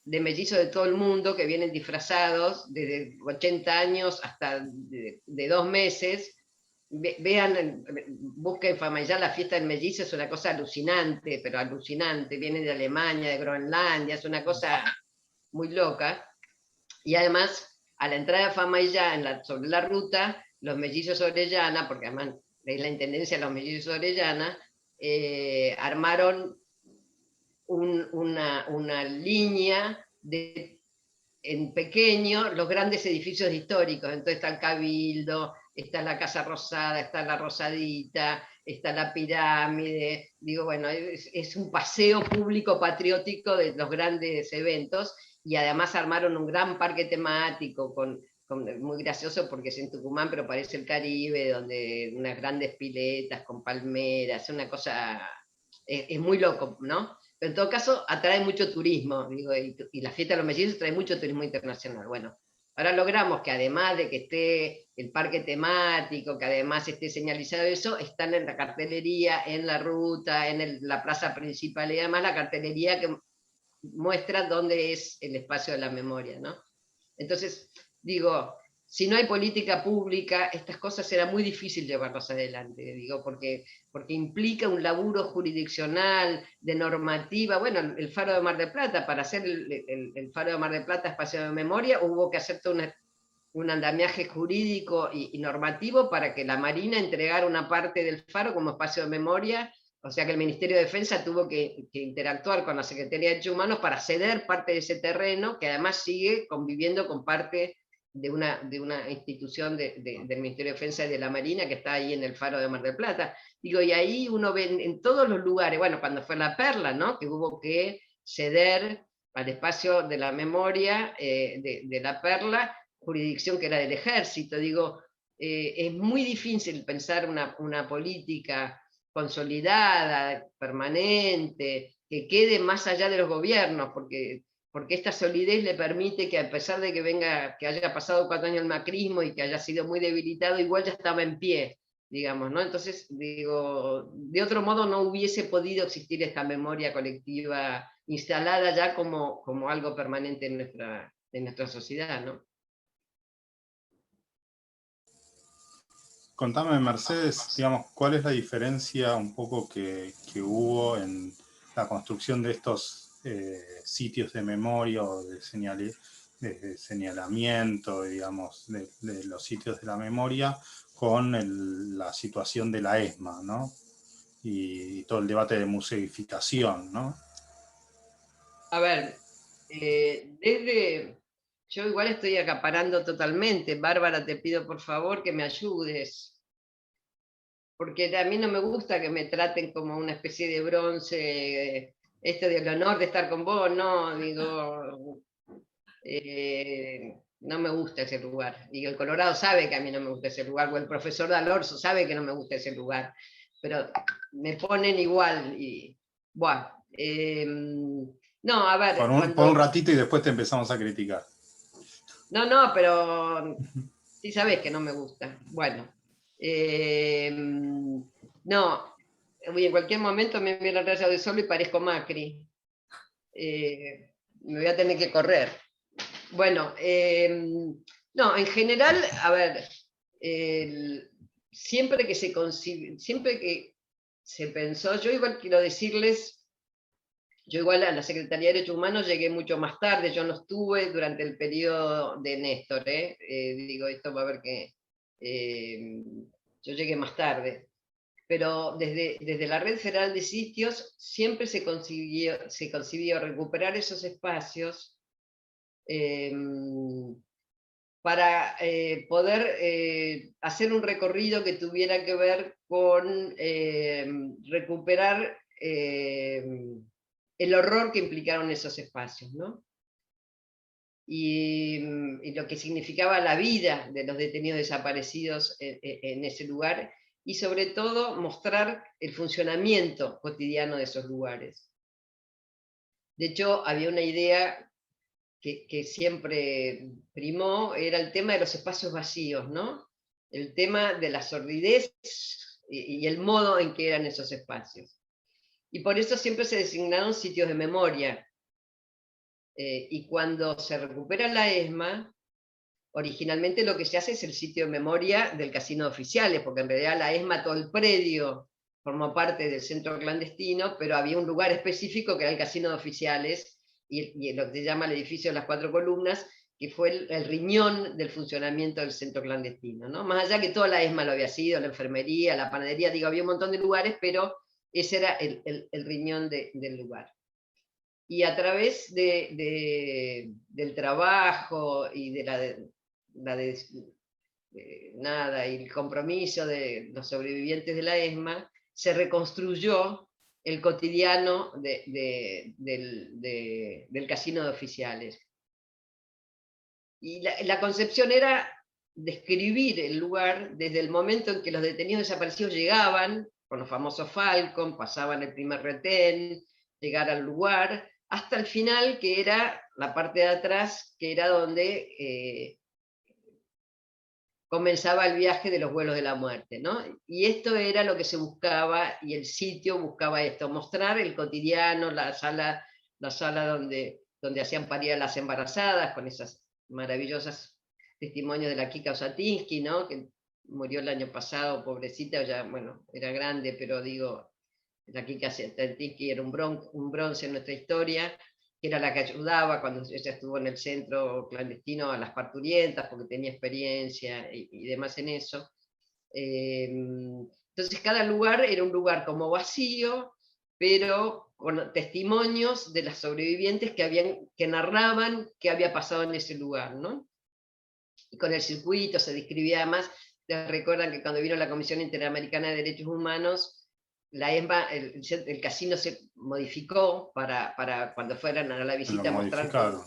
de mellizos de todo el mundo que vienen disfrazados desde 80 años hasta de 2 meses. Vean, busquen Famayá, la fiesta del mellizo es una cosa alucinante, pero alucinante, viene de Alemania, de Groenlandia, es una cosa muy loca. Y además, a la entrada de Famayá, sobre la ruta, los mellizos Orellana, porque además es la intendencia de los mellizos Orellana, armaron una línea en pequeño los grandes edificios históricos. Entonces está el Cabildo, está la Casa Rosada, está la Rosadita, está la pirámide. Digo, bueno, es un paseo público patriótico de los grandes eventos, y además armaron un gran parque temático muy gracioso porque es en Tucumán, pero parece el Caribe, donde unas grandes piletas con palmeras, una cosa Es muy loco, ¿no? Pero en todo caso atrae mucho turismo, digo, y la fiesta de los mellizos trae mucho turismo internacional. Bueno, ahora logramos que además de que esté el parque temático, que además esté señalizado eso, están en la cartelería, en la ruta, en la plaza principal, y además la cartelería que muestra dónde es el espacio de la memoria, ¿no? Entonces, digo, si no hay política pública, estas cosas será muy difícil llevarlas adelante, digo, porque implica un laburo jurisdiccional, de normativa. Bueno, el Faro de Mar del Plata, para hacer el Faro de Mar del Plata espacio de memoria, hubo que hacer todo un andamiaje jurídico y normativo para que la Marina entregara una parte del faro como espacio de memoria. O sea que el Ministerio de Defensa tuvo que interactuar con la Secretaría de Derechos Humanos para ceder parte de ese terreno, que además sigue conviviendo con parte de una institución del Ministerio de Defensa y de la Marina que está ahí en el Faro de Mar del Plata. Digo, y ahí uno ve en todos los lugares, bueno, cuando fue la Perla, ¿no? Que hubo que ceder al espacio de la memoria de la Perla, jurisdicción que era del ejército. Digo, es muy difícil pensar una política consolidada, permanente, que quede más allá de los gobiernos, porque esta solidez le permite que, a pesar de que haya pasado 4 años el macrismo y que haya sido muy debilitado, igual ya estaba en pie, digamos, ¿no? Entonces, digo, de otro modo no hubiese podido existir esta memoria colectiva instalada ya como algo permanente en nuestra sociedad, ¿no? Contame, Mercedes, digamos, ¿cuál es la diferencia un poco que hubo en la construcción de estos sitios de memoria o de señalamiento, digamos, de los sitios de la memoria con la situación de la ESMA, ¿no? Y todo el debate de museificación, ¿no? A ver, yo igual estoy acaparando totalmente. Bárbara, te pido por favor que me ayudes, porque a mí no me gusta que me traten como una especie de bronce, esto del honor de estar con vos, no, digo, no me gusta ese lugar. Y el Colorado sabe que a mí no me gusta ese lugar, o el profesor D'Alorso sabe que no me gusta ese lugar, pero me ponen igual y, bueno, no, a ver, Por un ratito y después te empezamos a criticar. No, pero sí sabes que no me gusta. Bueno, no, en cualquier momento me viene el rayo de sol y parezco Macri. Me voy a tener que correr. Bueno, no, en general, a ver, siempre que se pensó, yo igual quiero decirles, yo igual a la Secretaría de Derechos Humanos llegué mucho más tarde, yo no estuve durante el periodo de Néstor, digo, esto va a ver que yo llegué más tarde, pero desde la Red Federal de Sitios siempre se concibió recuperar esos espacios para poder hacer un recorrido que tuviera que ver con recuperar el horror que implicaron esos espacios, ¿no? Y lo que significaba la vida de los detenidos desaparecidos en ese lugar, y sobre todo mostrar el funcionamiento cotidiano de esos lugares. De hecho, había una idea que siempre primó, era el tema de los espacios vacíos, ¿no? El tema de la sordidez y el modo en que eran esos espacios. Y por eso siempre se designaron sitios de memoria. Y cuando se recupera la ESMA, originalmente lo que se hace es el sitio de memoria del Casino de Oficiales, porque en realidad la ESMA, todo el predio, formó parte del centro clandestino, pero había un lugar específico que era el Casino de Oficiales, y lo que se llama el edificio de las 4 columnas, que fue el riñón del funcionamiento del centro clandestino, ¿no? Más allá que toda la ESMA lo había sido, la enfermería, la panadería, digo, había un montón de lugares, pero ese era el riñón del lugar. Y a través del trabajo y de nada, y el compromiso de los sobrevivientes de la ESMA, se reconstruyó el cotidiano del Casino de Oficiales. Y la concepción era describir el lugar desde el momento en que los detenidos desaparecidos llegaban con los famosos Falcon, pasaban el primer retén, llegar al lugar, hasta el final, que era la parte de atrás, que era donde comenzaba el viaje de los vuelos de la muerte, ¿no? Y esto era lo que se buscaba, y el sitio buscaba esto, mostrar el cotidiano, la sala donde hacían parir a las embarazadas, con esas maravillosas testimonios de la Kika Osatinsky, ¿no? Que murió el año pasado, pobrecita, ya, bueno, era grande, pero digo, la Kika Osatinsky era un bronce en nuestra historia, que era la que ayudaba cuando ella estuvo en el centro clandestino a las parturientas, porque tenía experiencia y demás en eso. Entonces cada lugar era un lugar como vacío, pero con testimonios de las sobrevivientes que narraban qué había pasado en ese lugar, ¿no? Y con el circuito se describía además, les recuerdan que cuando vino la Comisión Interamericana de Derechos Humanos, la ESMA, el casino se modificó para cuando fueran a la visita mostrar cómo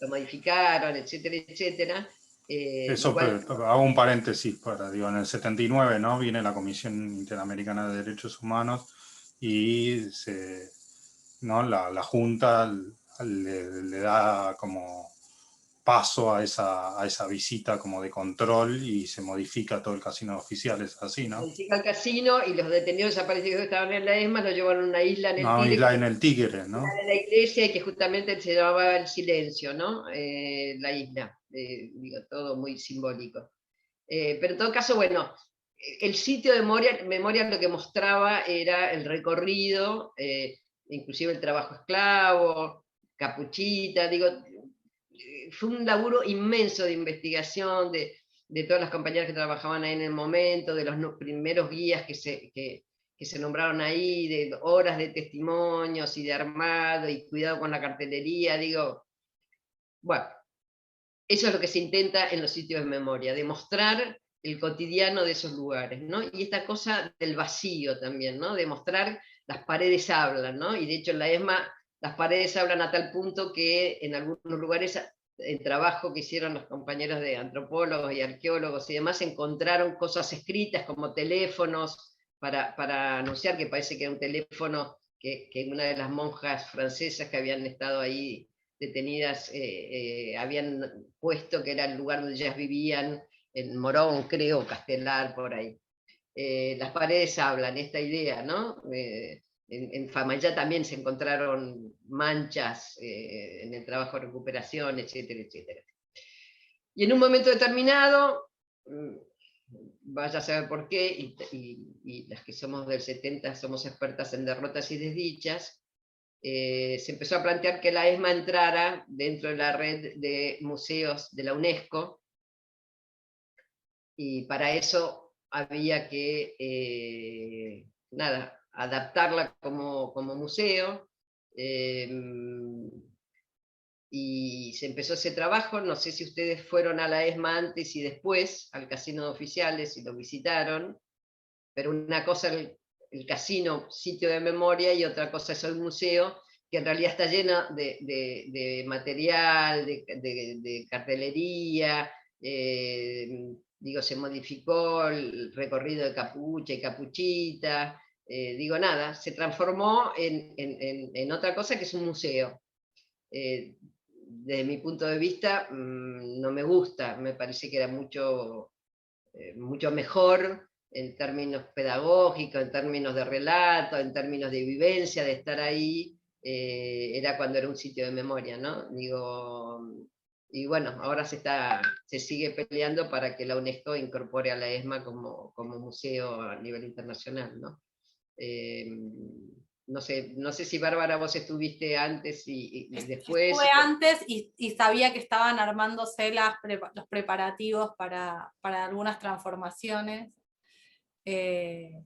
lo modificaron, etcétera, etcétera. Eso, igual, hago un paréntesis digo, en el 79, ¿no? Viene la Comisión Interamericana de Derechos Humanos y ¿no? la Junta le da como paso a esa visita como de control y se modifica todo el casino oficial, es así, ¿no? modifica el casino y los detenidos desaparecidos que estaban en la ESMA los llevaron a una isla en el No, Tigre, isla en el Tigre, ¿no? de la iglesia, y que justamente se llamaba El Silencio, ¿no? La isla, digo, todo muy simbólico. Pero en todo caso, bueno, el sitio de memoria lo que mostraba era el recorrido, inclusive el trabajo esclavo, Capuchita, digo, fue un laburo inmenso de investigación de todas las compañeras que trabajaban ahí en el momento, de los primeros guías que se nombraron ahí, de horas de testimonios y de armado y cuidado con la cartelería, digo, bueno, eso es lo que se intenta en los sitios de memoria, demostrar el cotidiano de esos lugares, ¿no? Y esta cosa del vacío también, ¿no? Demostrar las paredes hablan, ¿no? Y de hecho en la ESMA las paredes hablan a tal punto que en algunos lugares, en trabajo que hicieron los compañeros de antropólogos y arqueólogos y demás, encontraron cosas escritas como teléfonos para anunciar, que parece que era un teléfono que una de las monjas francesas que habían estado ahí detenidas habían puesto, que era el lugar donde ellas vivían, en Morón, creo, Castelar, por ahí. Las paredes hablan, esta idea, ¿no? En Famayá también se encontraron manchas en el trabajo de recuperación, etcétera, etcétera. Y en un momento determinado, vaya a saber por qué, y las que somos del 70 somos expertas en derrotas y desdichas, se empezó a plantear que la ESMA entrara dentro de la red de museos de la UNESCO, y para eso había que adaptarla como museo, y se empezó ese trabajo. No sé si ustedes fueron a la ESMA antes y después, al casino de oficiales, y lo visitaron, pero una cosa es el casino, sitio de memoria, y otra cosa es el museo, que en realidad está lleno de material, de cartelería, digo, se modificó el recorrido de Capucha y Capuchita, digo, nada, se transformó en otra cosa que es un museo. Desde mi punto de vista, no me gusta, me parece que era mucho mejor en términos pedagógicos, en términos de relato, en términos de vivencia, de estar ahí, era cuando era un sitio de memoria, ¿no? Digo, y bueno, ahora se sigue peleando para que la UNESCO incorpore a la ESMA como museo a nivel internacional, ¿no? No sé si Bárbara vos estuviste antes y después. Estuve antes y sabía que estaban armándose los preparativos para algunas transformaciones, pero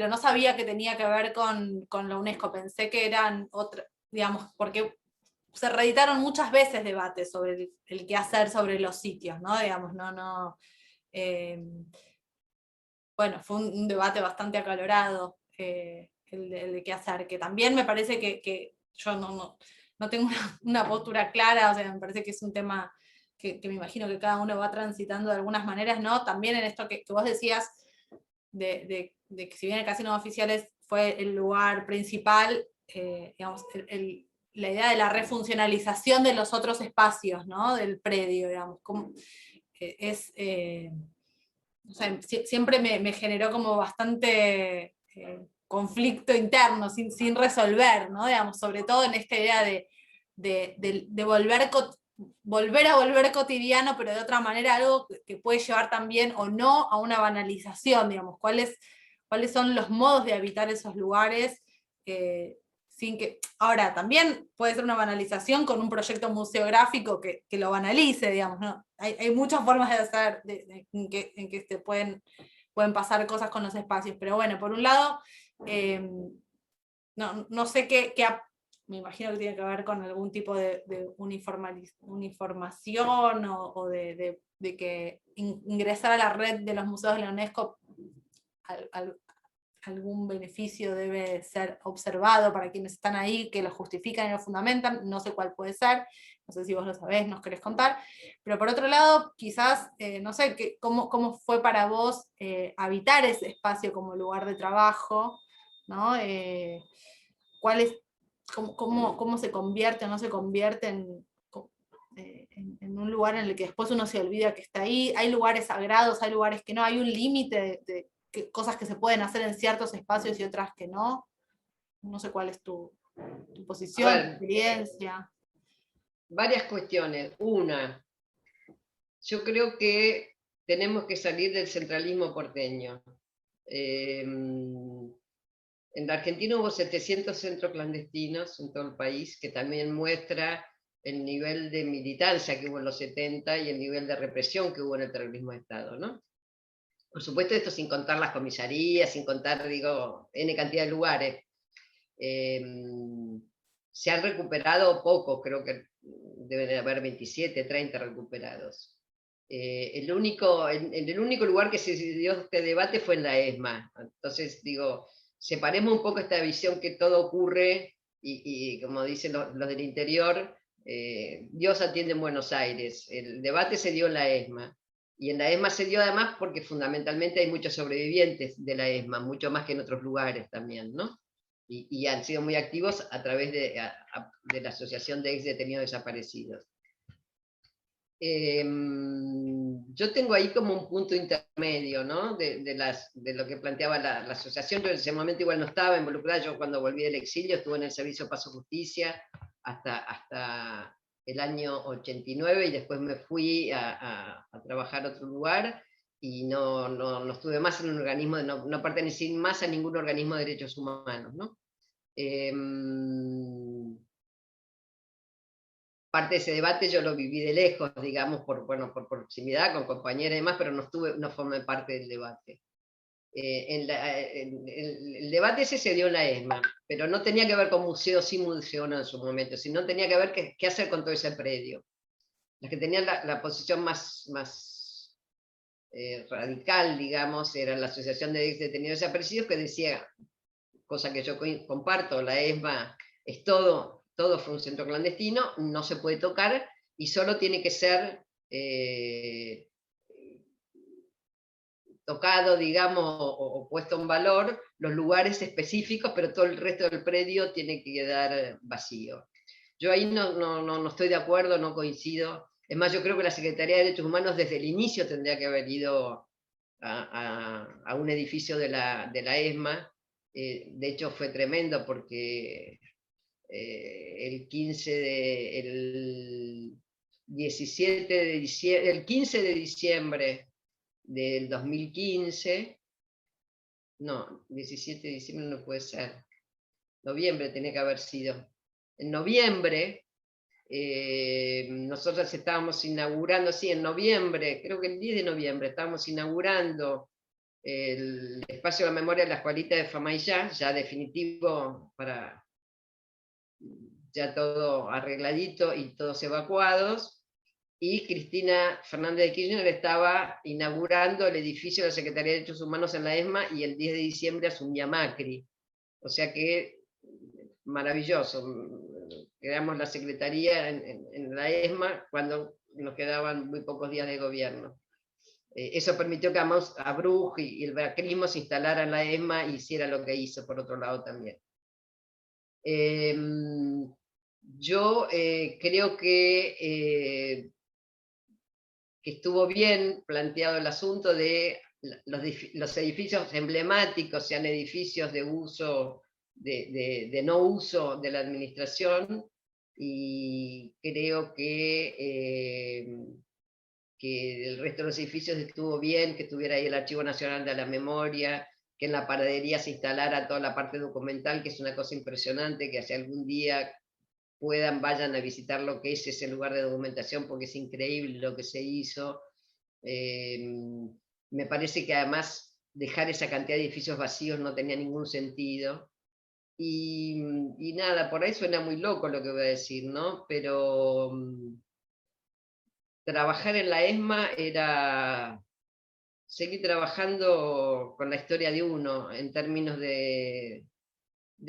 no sabía que tenía que ver con la UNESCO. Pensé que eran digamos, porque se reeditaron muchas veces debates sobre el qué hacer sobre los sitios, ¿no? Digamos, bueno, fue un debate bastante acalorado, el de qué hacer, que también me parece que yo no tengo una postura clara, o sea, me parece que es un tema que me imagino que cada uno va transitando de algunas maneras, ¿no? También en esto que vos decías de que si bien el Casino de Oficiales fue el lugar principal, digamos, la idea de la refuncionalización de los otros espacios, ¿no? Del predio, digamos, como, o sea, siempre me generó como bastante conflicto interno, sin resolver, ¿no? Digamos, sobre todo en esta idea de volver a volver cotidiano, pero de otra manera, algo que puede llevar también o no a una banalización, digamos, cuáles son los modos de habitar esos lugares, sin que... Ahora, también puede ser una banalización con un proyecto museográfico que lo banalice, digamos, ¿no? Hay muchas formas de hacer, en que se pueden pasar cosas con los espacios, pero bueno, por un lado, no sé me imagino que tiene que ver con algún tipo de uniformación o de que ingresar a la red de los museos de la UNESCO algún beneficio debe ser observado para quienes están ahí, que lo justifican y lo fundamentan, no sé cuál puede ser, no sé si vos lo sabés, nos querés contar, pero por otro lado, quizás, no sé, cómo fue para vos habitar ese espacio como lugar de trabajo, ¿no? Cómo se convierte o no se convierte en un lugar en el que después uno se olvida que está ahí. Hay lugares sagrados, hay lugares que no, hay un límite de cosas que se pueden hacer en ciertos espacios y otras que no. No sé cuál es tu posición, tu experiencia. Varias cuestiones. Una, yo creo que tenemos que salir del centralismo porteño. En la Argentina hubo 700 centros clandestinos en todo el país, que también muestra el nivel de militancia que hubo en los 70 y el nivel de represión que hubo en el terrorismo de Estado, ¿no? Por supuesto, esto sin contar las comisarías, sin contar, digo, N cantidad de lugares. Se han recuperado pocos, creo que deben haber 27, 30 recuperados. El único lugar que se dio este debate fue en la ESMA. Entonces, digo, separemos un poco esta visión que todo ocurre y como dicen los del interior, Dios atiende en Buenos Aires. El debate se dio en la ESMA. Y en la ESMA se dio además porque fundamentalmente hay muchos sobrevivientes de la ESMA, mucho más que en otros lugares también, ¿no? Y han sido muy activos a través de la Asociación de Ex Detenidos Desaparecidos. Yo tengo ahí como un punto intermedio, ¿no? de lo que planteaba la asociación. Yo en ese momento igual no estaba involucrada. Yo cuando volví del exilio estuve en el Servicio Paso Justicia hasta el año 89 y después me fui a trabajar a otro lugar y no estuve más en un organismo, no pertenecí más a ningún organismo de derechos humanos, ¿no? Parte de ese debate yo lo viví de lejos, digamos, por proximidad, con compañeras y demás, pero no formé parte del debate. El debate ese se dio en la ESMA, pero no tenía que ver con museos y museo no en su momento, sino tenía que ver qué hacer con todo ese predio. Las que tenían la posición más radical, digamos, era la Asociación de Ex Detenidos Desaparecidos, que decía, cosa que yo comparto, la ESMA es todo fue un centro clandestino, no se puede tocar y solo tiene que ser tocado, digamos, o puesto en valor los lugares específicos, pero todo el resto del predio tiene que quedar vacío. Yo ahí no estoy de acuerdo, no coincido. Es más, yo creo que la Secretaría de Derechos Humanos desde el inicio tendría que haber ido a un edificio de la ESMA. De hecho fue tremendo porque el 15 de diciembre del 2015, no, 17 de diciembre no puede ser, noviembre tenía que haber sido. En noviembre, nosotros estábamos inaugurando, sí, en noviembre, creo que el 10 de noviembre, estábamos inaugurando el espacio de la memoria de la Escuelita de Famaillá, ya definitivo para ya todo arregladito y todos evacuados, y Cristina Fernández de Kirchner estaba inaugurando el edificio de la Secretaría de Derechos Humanos en la ESMA y el 10 de diciembre asumía Macri. O sea que maravilloso. Creamos la Secretaría en la ESMA cuando nos quedaban muy pocos días de gobierno. Eso permitió que Abruj y el macrismo se instalara en la ESMA y hiciera lo que hizo por otro lado también. Yo creo que estuvo bien planteado el asunto de los edificios emblemáticos, sean edificios de uso, de no uso de la administración, y creo que el resto de los edificios estuvo bien, que estuviera ahí el Archivo Nacional de la Memoria, que en la panadería se instalara toda la parte documental, que es una cosa impresionante, que hacia algún día vayan a visitar lo que es ese lugar de documentación, porque es increíble lo que se hizo. Me parece que además dejar esa cantidad de edificios vacíos no tenía ningún sentido. Y nada, por ahí suena muy loco lo que voy a decir, ¿no? Pero trabajar en la ESMA era seguir trabajando con la historia de uno, en términos de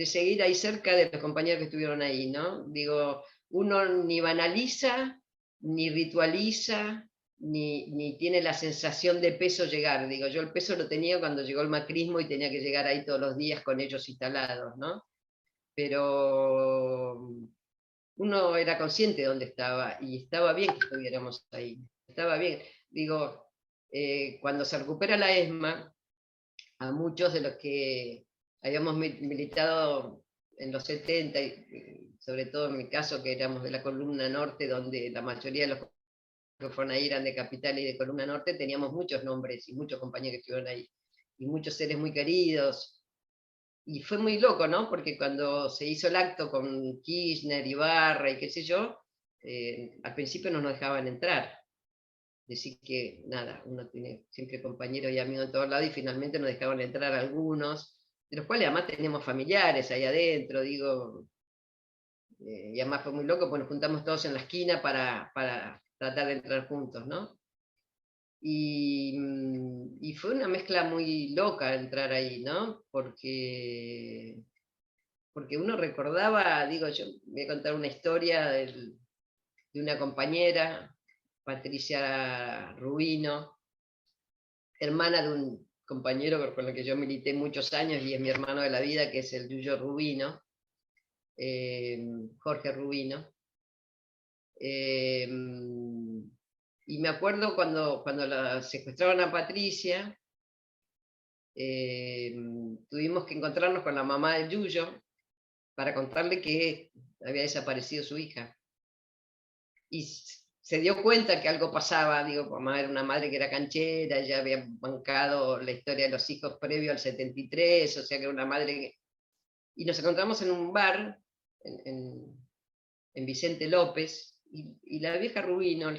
seguir ahí cerca de los compañeros que estuvieron ahí, ¿no? Digo, uno ni banaliza, ni ritualiza, ni tiene la sensación de peso llegar. Digo, yo el peso lo tenía cuando llegó el macrismo y tenía que llegar ahí todos los días con ellos instalados, ¿no? Pero uno era consciente de dónde estaba y estaba bien que estuviéramos ahí. Estaba bien. Digo, cuando se recupera la ESMA, a muchos de los que habíamos militado en los 70, y sobre todo en mi caso, que éramos de la columna norte, donde la mayoría de los que fueron ahí eran de Capital y de columna norte, teníamos muchos nombres y muchos compañeros que estuvieron ahí, y muchos seres muy queridos. Y fue muy loco, ¿no? Porque cuando se hizo el acto con Kirchner, Ibarra y qué sé yo, al principio no nos dejaban entrar. Decir que, nada, uno tiene siempre compañeros y amigos en todos lados, y finalmente nos dejaban entrar algunos, de los cuales además teníamos familiares ahí adentro, digo, y además fue muy loco, pues nos juntamos todos en la esquina para tratar de entrar juntos, ¿no? Y fue una mezcla muy loca entrar ahí, ¿no? Porque uno recordaba, digo, yo voy a contar una historia de una compañera, Patricia Rubino, hermana de un compañero con el que yo milité muchos años y es mi hermano de la vida, que es el Yuyo Rubino, Jorge Rubino. Y me acuerdo cuando la secuestraron a Patricia, tuvimos que encontrarnos con la mamá del Yuyo para contarle que había desaparecido su hija. Y se dio cuenta que algo pasaba, digo, mamá era una madre que era canchera, ya había bancado la historia de los hijos previo al 73, o sea que era una madre que... Y nos encontramos en un bar, en Vicente López, y la vieja Rubino,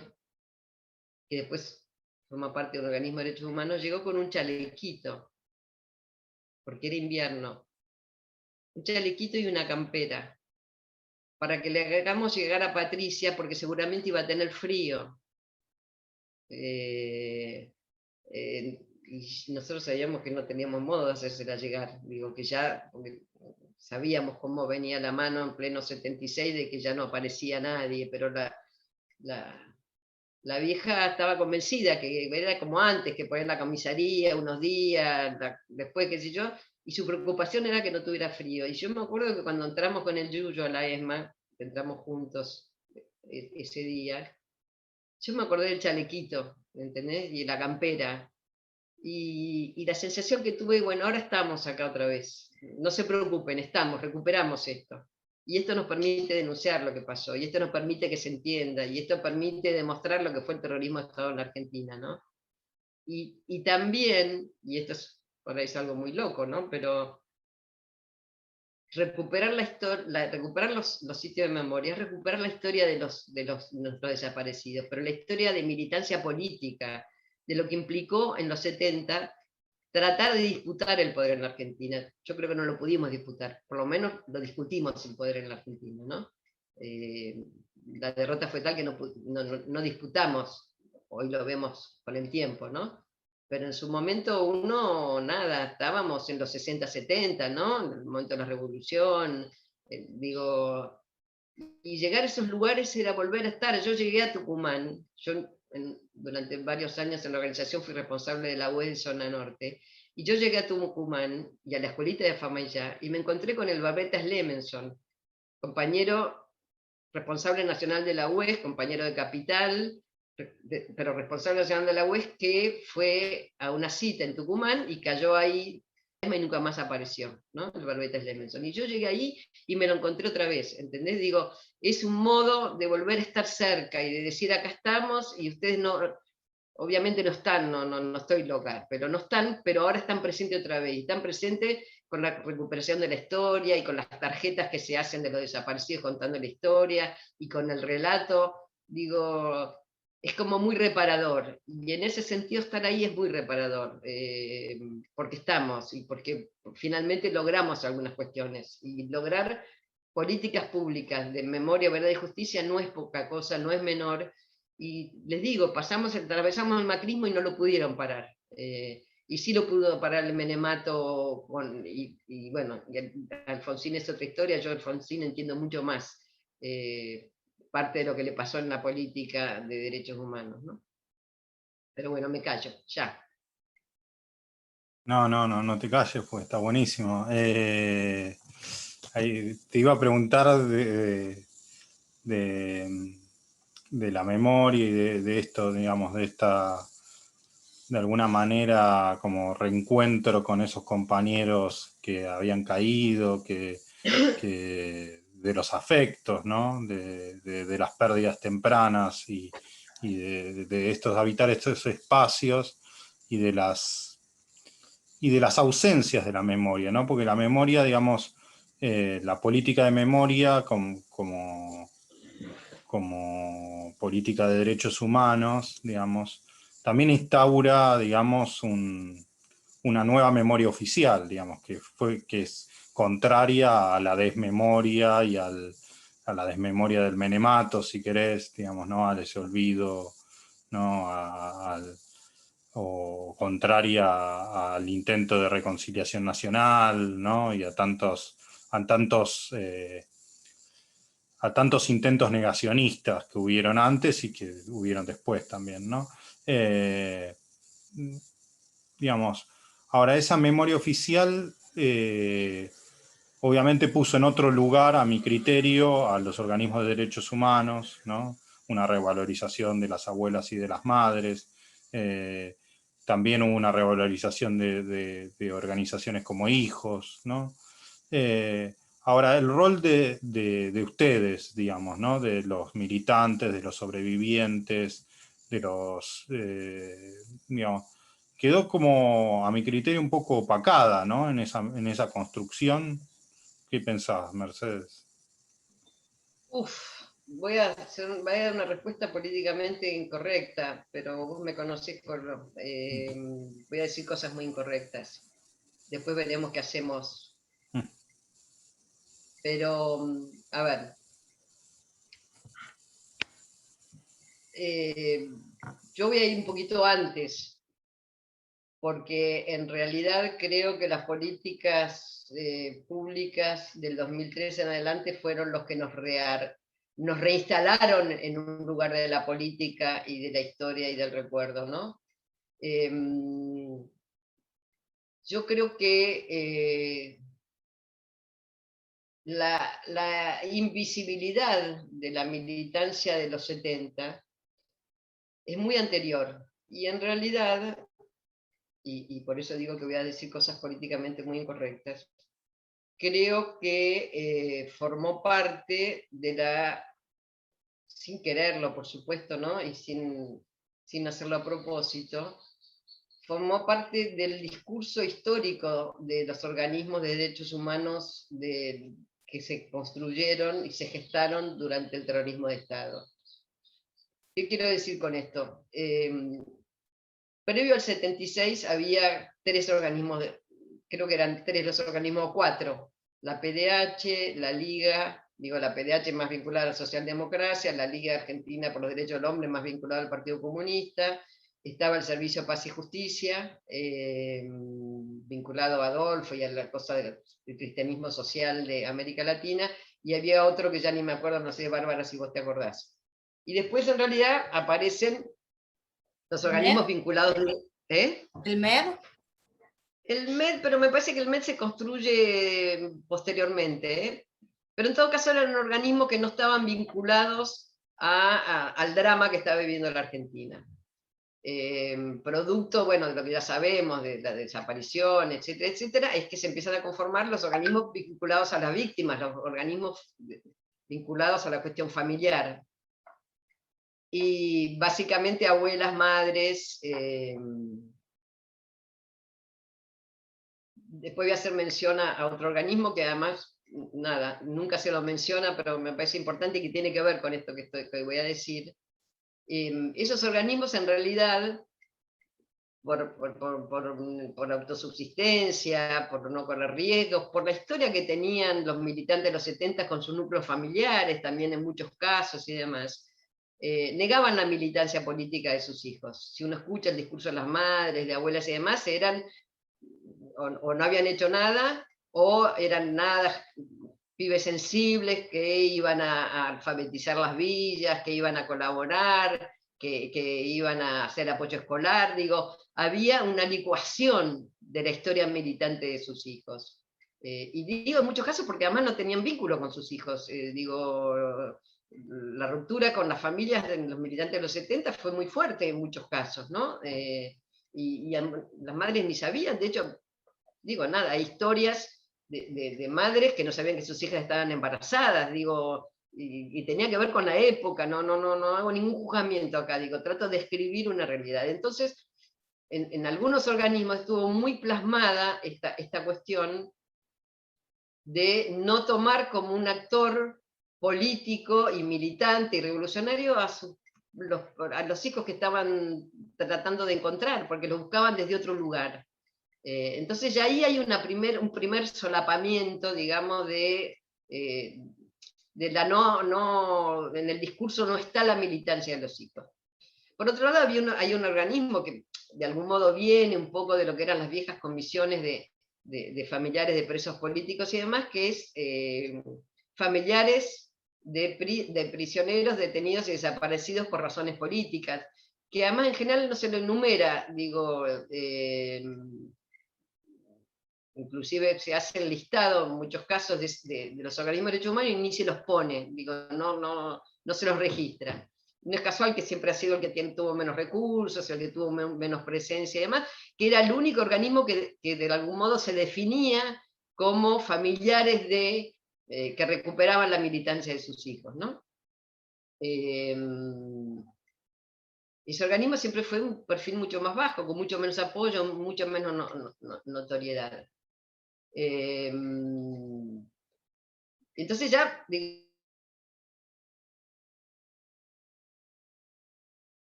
que después forma parte de un organismo de derechos humanos, llegó con un chalequito, porque era invierno, un chalequito y una campera, para que le hagamos llegar a Patricia, porque seguramente iba a tener frío. Y nosotros sabíamos que no teníamos modo de hacérsela llegar, digo que ya sabíamos cómo venía la mano en pleno 76 de que ya no aparecía nadie, pero la vieja estaba convencida que era como antes, que ponían la comisaría unos días, después qué sé yo, y su preocupación era que no tuviera frío. Y yo me acuerdo que cuando entramos con el Yuyo a la ESMA, entramos juntos ese día, yo me acordé del chalequito, ¿entendés? Y la campera. Y la sensación que tuve, bueno, ahora estamos acá otra vez. No se preocupen, recuperamos esto. Y esto nos permite denunciar lo que pasó, y esto nos permite que se entienda, y esto permite demostrar lo que fue el terrorismo de Estado en la Argentina, ¿no? Y también, y esto es, por ahí es algo muy loco, ¿no? Pero recuperar la historia, recuperar los sitios de memoria, recuperar la historia de los desaparecidos, pero la historia de militancia política, de lo que implicó en los 70 tratar de disputar el poder en la Argentina. Yo creo que no lo pudimos disputar, por lo menos lo discutimos el poder en la Argentina, ¿no? La derrota fue tal que no disputamos, hoy lo vemos con el tiempo, ¿no? Pero en su momento nada, estábamos en los 60, 70, ¿no? En el momento de la revolución, digo, y llegar a esos lugares era volver a estar. Yo llegué a Tucumán, yo durante varios años en la organización fui responsable de la UE de Zona Norte, y yo llegué a Tucumán y a la escuelita de Famaillá, y me encontré con el Barbeta Slemenson, compañero responsable nacional de la UES, compañero de Capital, pero responsable nacional de la UES, que fue a una cita en Tucumán y cayó ahí y nunca más apareció, ¿no? El Barbeta Slemenson. Y yo llegué ahí y me lo encontré otra vez, ¿entendés? Digo, es un modo de volver a estar cerca y de decir, acá estamos, y ustedes no, obviamente no están, no estoy loca, pero no están, pero ahora están presentes otra vez, y están presentes con la recuperación de la historia y con las tarjetas que se hacen de los desaparecidos contando la historia y con el relato. Digo, es como muy reparador, y en ese sentido estar ahí es muy reparador, porque estamos y porque finalmente logramos algunas cuestiones, y lograr políticas públicas de memoria, verdad y justicia no es poca cosa, no es menor. Y les digo, atravesamos el macrismo y no lo pudieron parar. Y sí lo pudo parar el Menemato, y bueno, Alfonsín es otra historia. Yo Alfonsín entiendo mucho más parte de lo que le pasó en la política de derechos humanos, ¿no? Pero bueno, me callo, ya. No te calles, pues está buenísimo. Te iba a preguntar de la memoria y de esto, digamos, de alguna manera, como reencuentro con esos compañeros que habían caído, de los afectos, ¿no? De las pérdidas tempranas y de estos habitar estos espacios y de las ausencias de la memoria, ¿no? Porque la memoria, digamos, la política de memoria como política de derechos humanos, digamos, también instaura, digamos, una nueva memoria oficial, digamos, que es contraria a la desmemoria y a la desmemoria del menemato, si querés, digamos, ¿no? A ese olvido, ¿no? O contraria al intento de reconciliación nacional, ¿no? Y a tantos intentos negacionistas que hubieron antes y que hubieron después también, ¿no? Digamos, ahora esa memoria oficial obviamente puso en otro lugar, a mi criterio, a los organismos de derechos humanos, ¿no? Una revalorización de las abuelas y de las madres. También hubo una revalorización de organizaciones como Hijos, ¿no? Ahora, el rol de ustedes, digamos, ¿no? De los militantes, de los sobrevivientes, de los, digamos, quedó como, a mi criterio, un poco opacada, ¿no? En esa construcción. ¿Qué pensás, Mercedes? Voy a dar una respuesta políticamente incorrecta, pero vos me conocés voy a decir cosas muy incorrectas. Después veremos qué hacemos. Pero, a ver, yo voy a ir un poquito antes, porque en realidad creo que las políticas públicas del 2013 en adelante fueron los que nos reinstalaron en un lugar de la política y de la historia y del recuerdo, ¿no? Yo creo que la invisibilidad de la militancia de los 70 es muy anterior, y en realidad, y por eso digo que voy a decir cosas políticamente muy incorrectas, creo que formó parte de sin quererlo, por supuesto, ¿no? Y sin hacerlo a propósito, formó parte del discurso histórico de los organismos de derechos humanos que se construyeron y se gestaron durante el terrorismo de Estado. ¿Qué quiero decir con esto? Previo al 76 había tres organismos, creo que eran tres los organismos, cuatro: la PDH, la Liga, la PDH más vinculada a la socialdemocracia, la Liga Argentina por los Derechos del Hombre más vinculada al Partido Comunista, estaba el Servicio Paz y Justicia, vinculado a Adolfo y a la cosa del cristianismo social de América Latina, y había otro que ya ni me acuerdo, no sé, Bárbara, si vos te acordás. Y después en realidad aparecen Los organismos vinculados... ¿Eh? ¿El MED? El MED, pero me parece que el MED se construye posteriormente, ¿eh? Pero en todo caso eran organismos que no estaban vinculados al drama que estaba viviendo la Argentina. Producto, bueno, de lo que ya sabemos, de la desaparición, etcétera, etcétera, es que se empiezan a conformar los organismos vinculados a las víctimas, los organismos vinculados a la cuestión familiar. Y básicamente abuelas, madres... Después voy a hacer mención a otro organismo que además, nada, nunca se lo menciona, pero me parece importante y que tiene que ver con esto que voy a decir. Esos organismos en realidad, por autosubsistencia, por no correr riesgos, por la historia que tenían los militantes de los 70 con sus núcleos familiares, también en muchos casos y demás, negaban la militancia política de sus hijos. Si uno escucha el discurso de las madres, de abuelas y demás, eran... O no habían hecho nada, o eran nada pibes sensibles que iban a alfabetizar las villas, que iban a colaborar, que iban a hacer apoyo escolar. Digo, había una licuación de la historia militante de sus hijos. Y digo en muchos casos porque además no tenían vínculo con sus hijos. Digo, la ruptura con las familias de los militantes de los 70 fue muy fuerte en muchos casos, ¿no? Y las madres ni sabían, de hecho, digo, nada, hay historias de madres que no sabían que sus hijas estaban embarazadas, digo, y tenía que ver con la época, no hago ningún juzgamiento acá, digo, trato de escribir una realidad. Entonces, en algunos organismos estuvo muy plasmada esta cuestión de no tomar como un actor político y militante y revolucionario a los hijos que estaban tratando de encontrar, porque los buscaban desde otro lugar. Entonces ya ahí hay un primer solapamiento, digamos, de en el discurso no está la militancia de los hijos. Por otro lado, hay un organismo que de algún modo viene un poco de lo que eran las viejas comisiones de familiares de presos políticos y demás, que es familiares de prisioneros detenidos y desaparecidos por razones políticas, que además en general no se lo enumera, digo... inclusive se hace el listado en muchos casos de los organismos de derechos humanos y ni se los pone, digo, no se los registra. No es casual que siempre ha sido el que tuvo menos recursos, el que tuvo menos presencia y demás, que era el único organismo que de algún modo se definía como familiares que recuperaban la militancia de sus hijos, ¿no? Ese organismo siempre fue un perfil mucho más bajo, con mucho menos apoyo, mucho menos notoriedad. Entonces ya,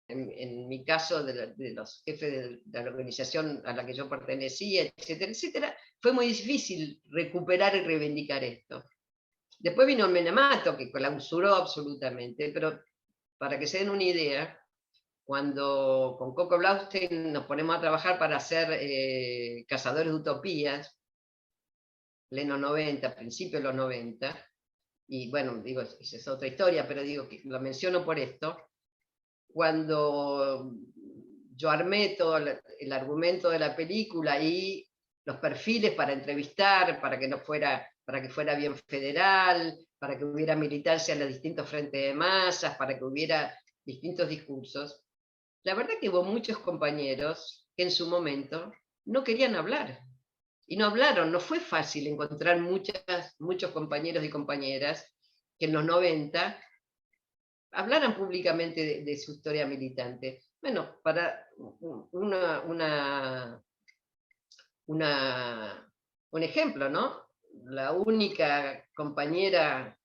en mi caso, de los jefes de la organización a la que yo pertenecía, etcétera, etcétera, fue muy difícil recuperar y reivindicar esto. Después vino el menemato, que clausuró absolutamente, pero para que se den una idea, cuando con Coco Blaustein nos ponemos a trabajar para hacer Cazadores de Utopías, pleno 90, principio de los 90, y bueno, digo, esa es otra historia, pero digo que lo menciono por esto, cuando yo armé todo el argumento de la película y los perfiles para entrevistar, para que fuera bien federal, para que hubiera militancia en los distintos frentes de masas, para que hubiera distintos discursos, la verdad que hubo muchos compañeros que en su momento no querían hablar. Y no hablaron, no fue fácil encontrar muchos compañeros y compañeras que en los 90 hablaran públicamente de su historia militante. Bueno, para un ejemplo, ¿no? La única compañera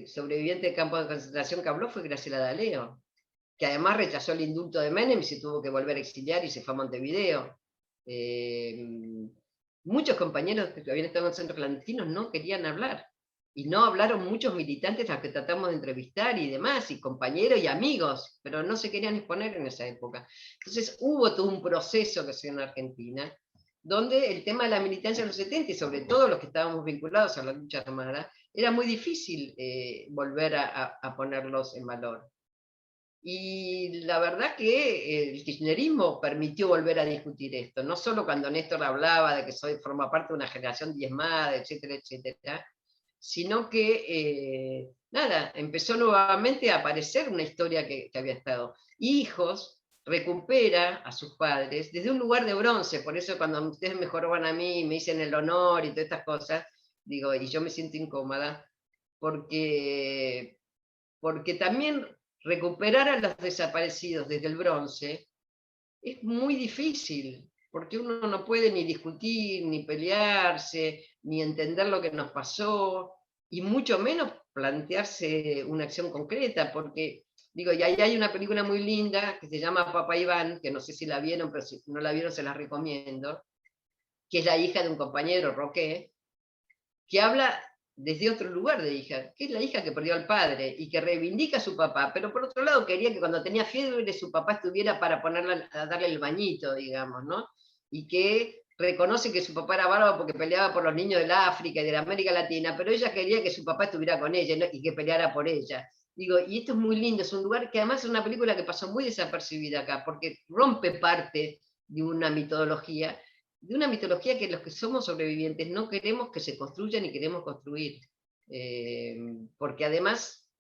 sobreviviente de campo de concentración que habló fue Graciela D'Aleo, que además rechazó el indulto de Menem y se tuvo que volver a exiliar y se fue a Montevideo. Muchos compañeros que habían estado en centros clandestinos no querían hablar. Y no hablaron muchos militantes a los que tratamos de entrevistar y demás, y compañeros y amigos, pero no se querían exponer en esa época. Entonces hubo todo un proceso que se dio en Argentina, donde el tema de la militancia en los 70, y sobre todo los que estábamos vinculados a la lucha armada, era muy difícil volver a ponerlos en valor. Y la verdad que el kirchnerismo permitió volver a discutir esto, no solo cuando Néstor hablaba de que forma parte de una generación diezmada, etcétera, etcétera, sino que, nada, empezó nuevamente a aparecer una historia que había estado. Hijos recupera a sus padres desde un lugar de bronce, por eso cuando ustedes me joroban a mí y me dicen el honor y todas estas cosas, digo, y yo me siento incómoda, porque también recuperar a los desaparecidos desde el bronce es muy difícil, porque uno no puede ni discutir, ni pelearse, ni entender lo que nos pasó, y mucho menos plantearse una acción concreta, porque, digo, y ahí hay una película muy linda que se llama Papá Iván, que no sé si la vieron, pero si no la vieron se la recomiendo, que es la hija de un compañero, Roque, que habla desde otro lugar de hija, que es la hija que perdió al padre y que reivindica a su papá, pero por otro lado quería que cuando tenía fiebre su papá estuviera para ponerla a darle el bañito, digamos, ¿no? Y que reconoce que su papá era bárbaro porque peleaba por los niños del África y de la América Latina, pero ella quería que su papá estuviera con ella, ¿no? Y que peleara por ella. Digo, y esto es muy lindo, es un lugar que además es una película que pasó muy desapercibida acá, porque rompe parte de una mitología que los que somos sobrevivientes no queremos que se construya ni queremos construir. Porque además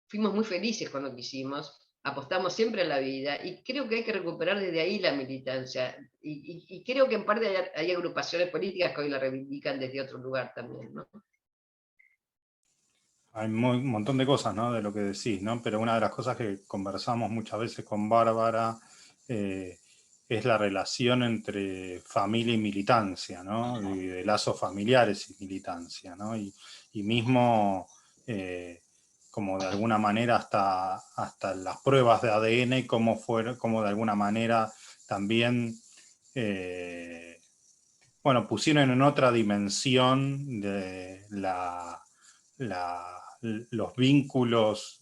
fuimos muy felices cuando quisimos, apostamos siempre a la vida y creo que hay que recuperar desde ahí la militancia. Y creo que en parte hay agrupaciones políticas que hoy la reivindican desde otro lugar también, ¿no? Hay un montón de cosas, ¿no? De lo que decís, ¿no? Pero una de las cosas que conversamos muchas veces con Bárbara es la relación entre familia y militancia, ¿no? Y de lazos familiares y militancia, ¿no? Y mismo, como de alguna manera, hasta las pruebas de ADN, como de alguna manera también, bueno, pusieron en otra dimensión de los vínculos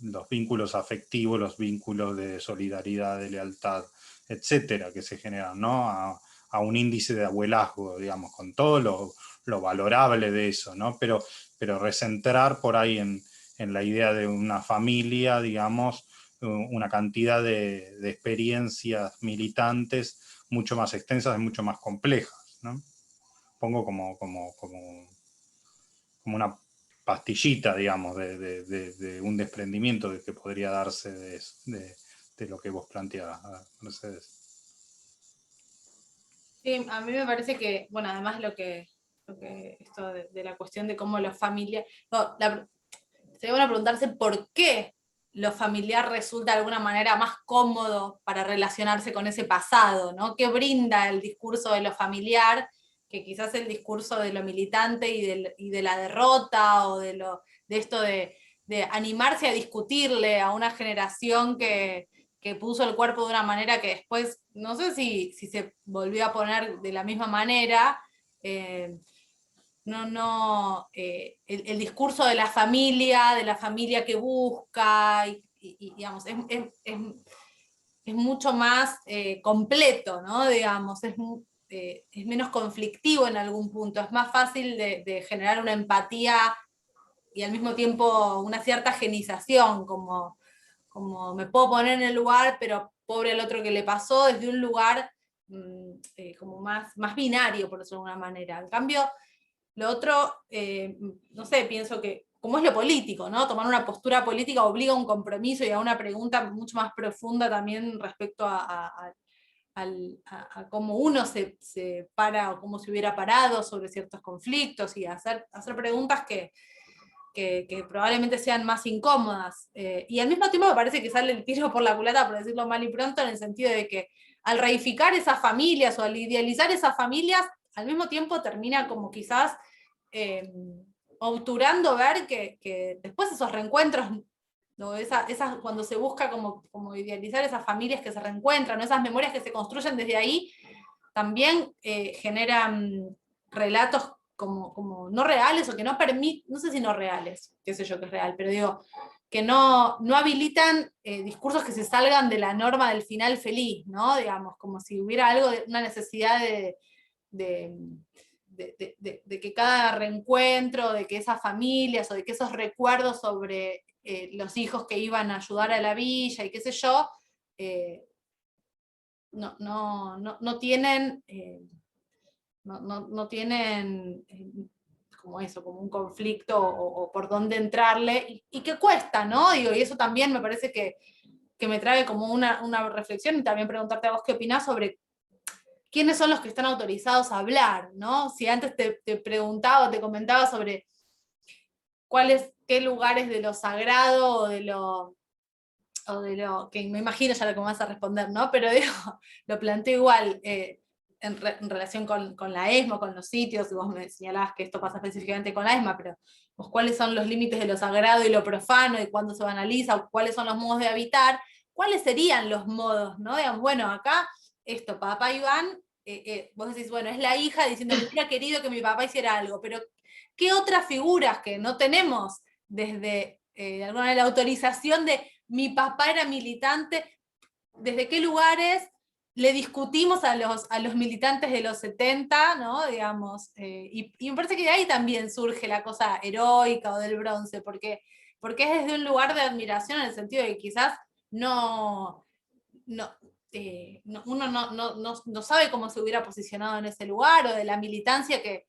afectivos, los vínculos de solidaridad, de lealtad, etcétera, que se generan, ¿no? A un índice de abuelazgo, digamos, con todo lo valorable de eso, ¿no? Pero recentrar por ahí en la idea de una familia, digamos, una cantidad de experiencias militantes mucho más extensas y mucho más complejas, ¿no? Pongo como una pastillita, digamos, de un desprendimiento de que podría darse de lo que vos planteabas, Mercedes. Sí, a mí me parece que, bueno, además lo que esto de la cuestión de cómo los familiares, no, se van a preguntarse por qué lo familiar resulta de alguna manera más cómodo para relacionarse con ese pasado, ¿no? ¿Qué brinda el discurso de lo familiar, que quizás el discurso de lo militante y de la derrota, o de esto de animarse a discutirle a una generación que puso el cuerpo de una manera que después, no sé si se volvió a poner de la misma manera, el discurso de la familia que busca, y digamos, es mucho más completo, ¿no? Digamos, es menos conflictivo en algún punto, es más fácil de generar una empatía y al mismo tiempo una cierta genización, como me puedo poner en el lugar, pero pobre el otro que le pasó, desde un lugar como más binario, por decirlo de alguna manera. En cambio, lo otro, no sé, pienso que, como es lo político, ¿no? Tomar una postura política obliga a un compromiso y a una pregunta mucho más profunda también respecto a cómo uno se para o cómo se hubiera parado sobre ciertos conflictos, y hacer preguntas que probablemente sean más incómodas. Y al mismo tiempo me parece que sale el tiro por la culata, por decirlo mal y pronto, en el sentido de que al reificar esas familias o al idealizar esas familias, al mismo tiempo termina como quizás obturando ver que después esos reencuentros, ¿no? Cuando se busca como idealizar esas familias que se reencuentran, ¿no? Esas memorias que se construyen desde ahí, también generan relatos como no reales, o que no permiten, no sé si no reales, qué sé yo que es real, pero digo, que no habilitan discursos que se salgan de la norma del final feliz, ¿no? Digamos, como si hubiera algo una necesidad de que cada reencuentro, de que esas familias o de que esos recuerdos sobre los hijos que iban a ayudar a la villa y qué sé yo, no tienen, no tienen como eso, como un conflicto o por dónde entrarle, y que cuesta, ¿no? Digo, y eso también me parece que me trae como una reflexión, y también preguntarte a vos qué opinás sobre quiénes son los que están autorizados a hablar, ¿no? Si antes te preguntaba, te comentaba sobre qué lugares de lo sagrado o de lo que me imagino ya lo que me vas a responder, ¿no? Pero digo, lo planteo igual, en relación con la ESMA, con los sitios, y vos me señalabas que esto pasa específicamente con la ESMA, pero pues, ¿cuáles son los límites de lo sagrado y lo profano, y cuándo se banaliza, o cuáles son los modos de habitar? ¿Cuáles serían los modos, no? Digamos, bueno, acá, esto, papá Iván, vos decís, bueno, es la hija diciendo, me hubiera querido que mi papá hiciera algo, pero ¿qué otras figuras que no tenemos desde, de alguna manera, la autorización de mi papá era militante, desde qué lugares le discutimos a los militantes de los 70, ¿no? Digamos, y me parece que de ahí también surge la cosa heroica o del bronce, porque es desde un lugar de admiración, en el sentido de que quizás uno no sabe cómo se hubiera posicionado en ese lugar, o de la militancia que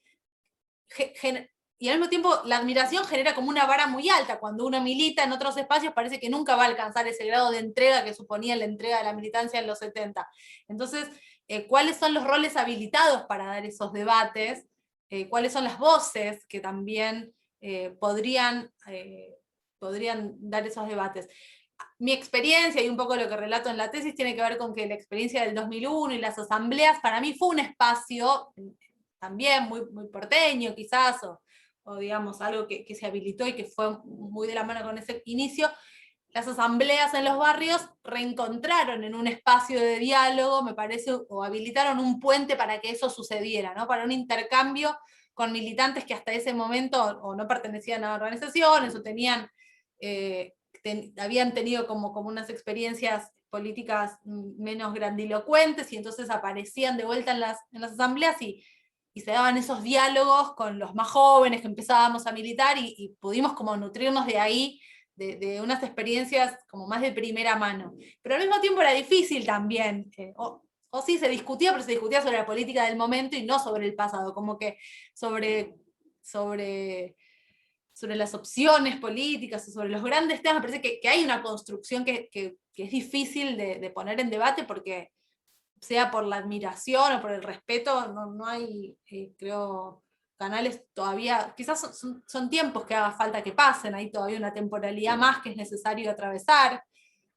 y al mismo tiempo la admiración genera como una vara muy alta. Cuando uno milita en otros espacios parece que nunca va a alcanzar ese grado de entrega que suponía la entrega de la militancia en los 70. Entonces, ¿cuáles son los roles habilitados para dar esos debates? ¿Cuáles son las voces que también podrían dar esos debates? Mi experiencia, y un poco lo que relato en la tesis, tiene que ver con que la experiencia del 2001 y las asambleas para mí fue un espacio también muy, muy porteño quizás, o digamos algo que se habilitó y que fue muy de la mano con ese inicio. Las asambleas en los barrios reencontraron en un espacio de diálogo, me parece, o habilitaron un puente para que eso sucediera, ¿no? Para un intercambio con militantes que hasta ese momento o no pertenecían a organizaciones, o habían tenido como unas experiencias políticas menos grandilocuentes, y entonces aparecían de vuelta en las asambleas, y se daban esos diálogos con los más jóvenes que empezábamos a militar, y pudimos como nutrirnos de ahí, de unas experiencias como más de primera mano. Pero al mismo tiempo era difícil también, o sí se discutía, pero se discutía sobre la política del momento y no sobre el pasado, como que sobre las opciones políticas o sobre los grandes temas. Me parece que hay una construcción que es difícil de poner en debate, porque sea por la admiración o por el respeto, no hay, creo, canales todavía, quizás son tiempos que haga falta que pasen, hay todavía una temporalidad más que es necesario atravesar.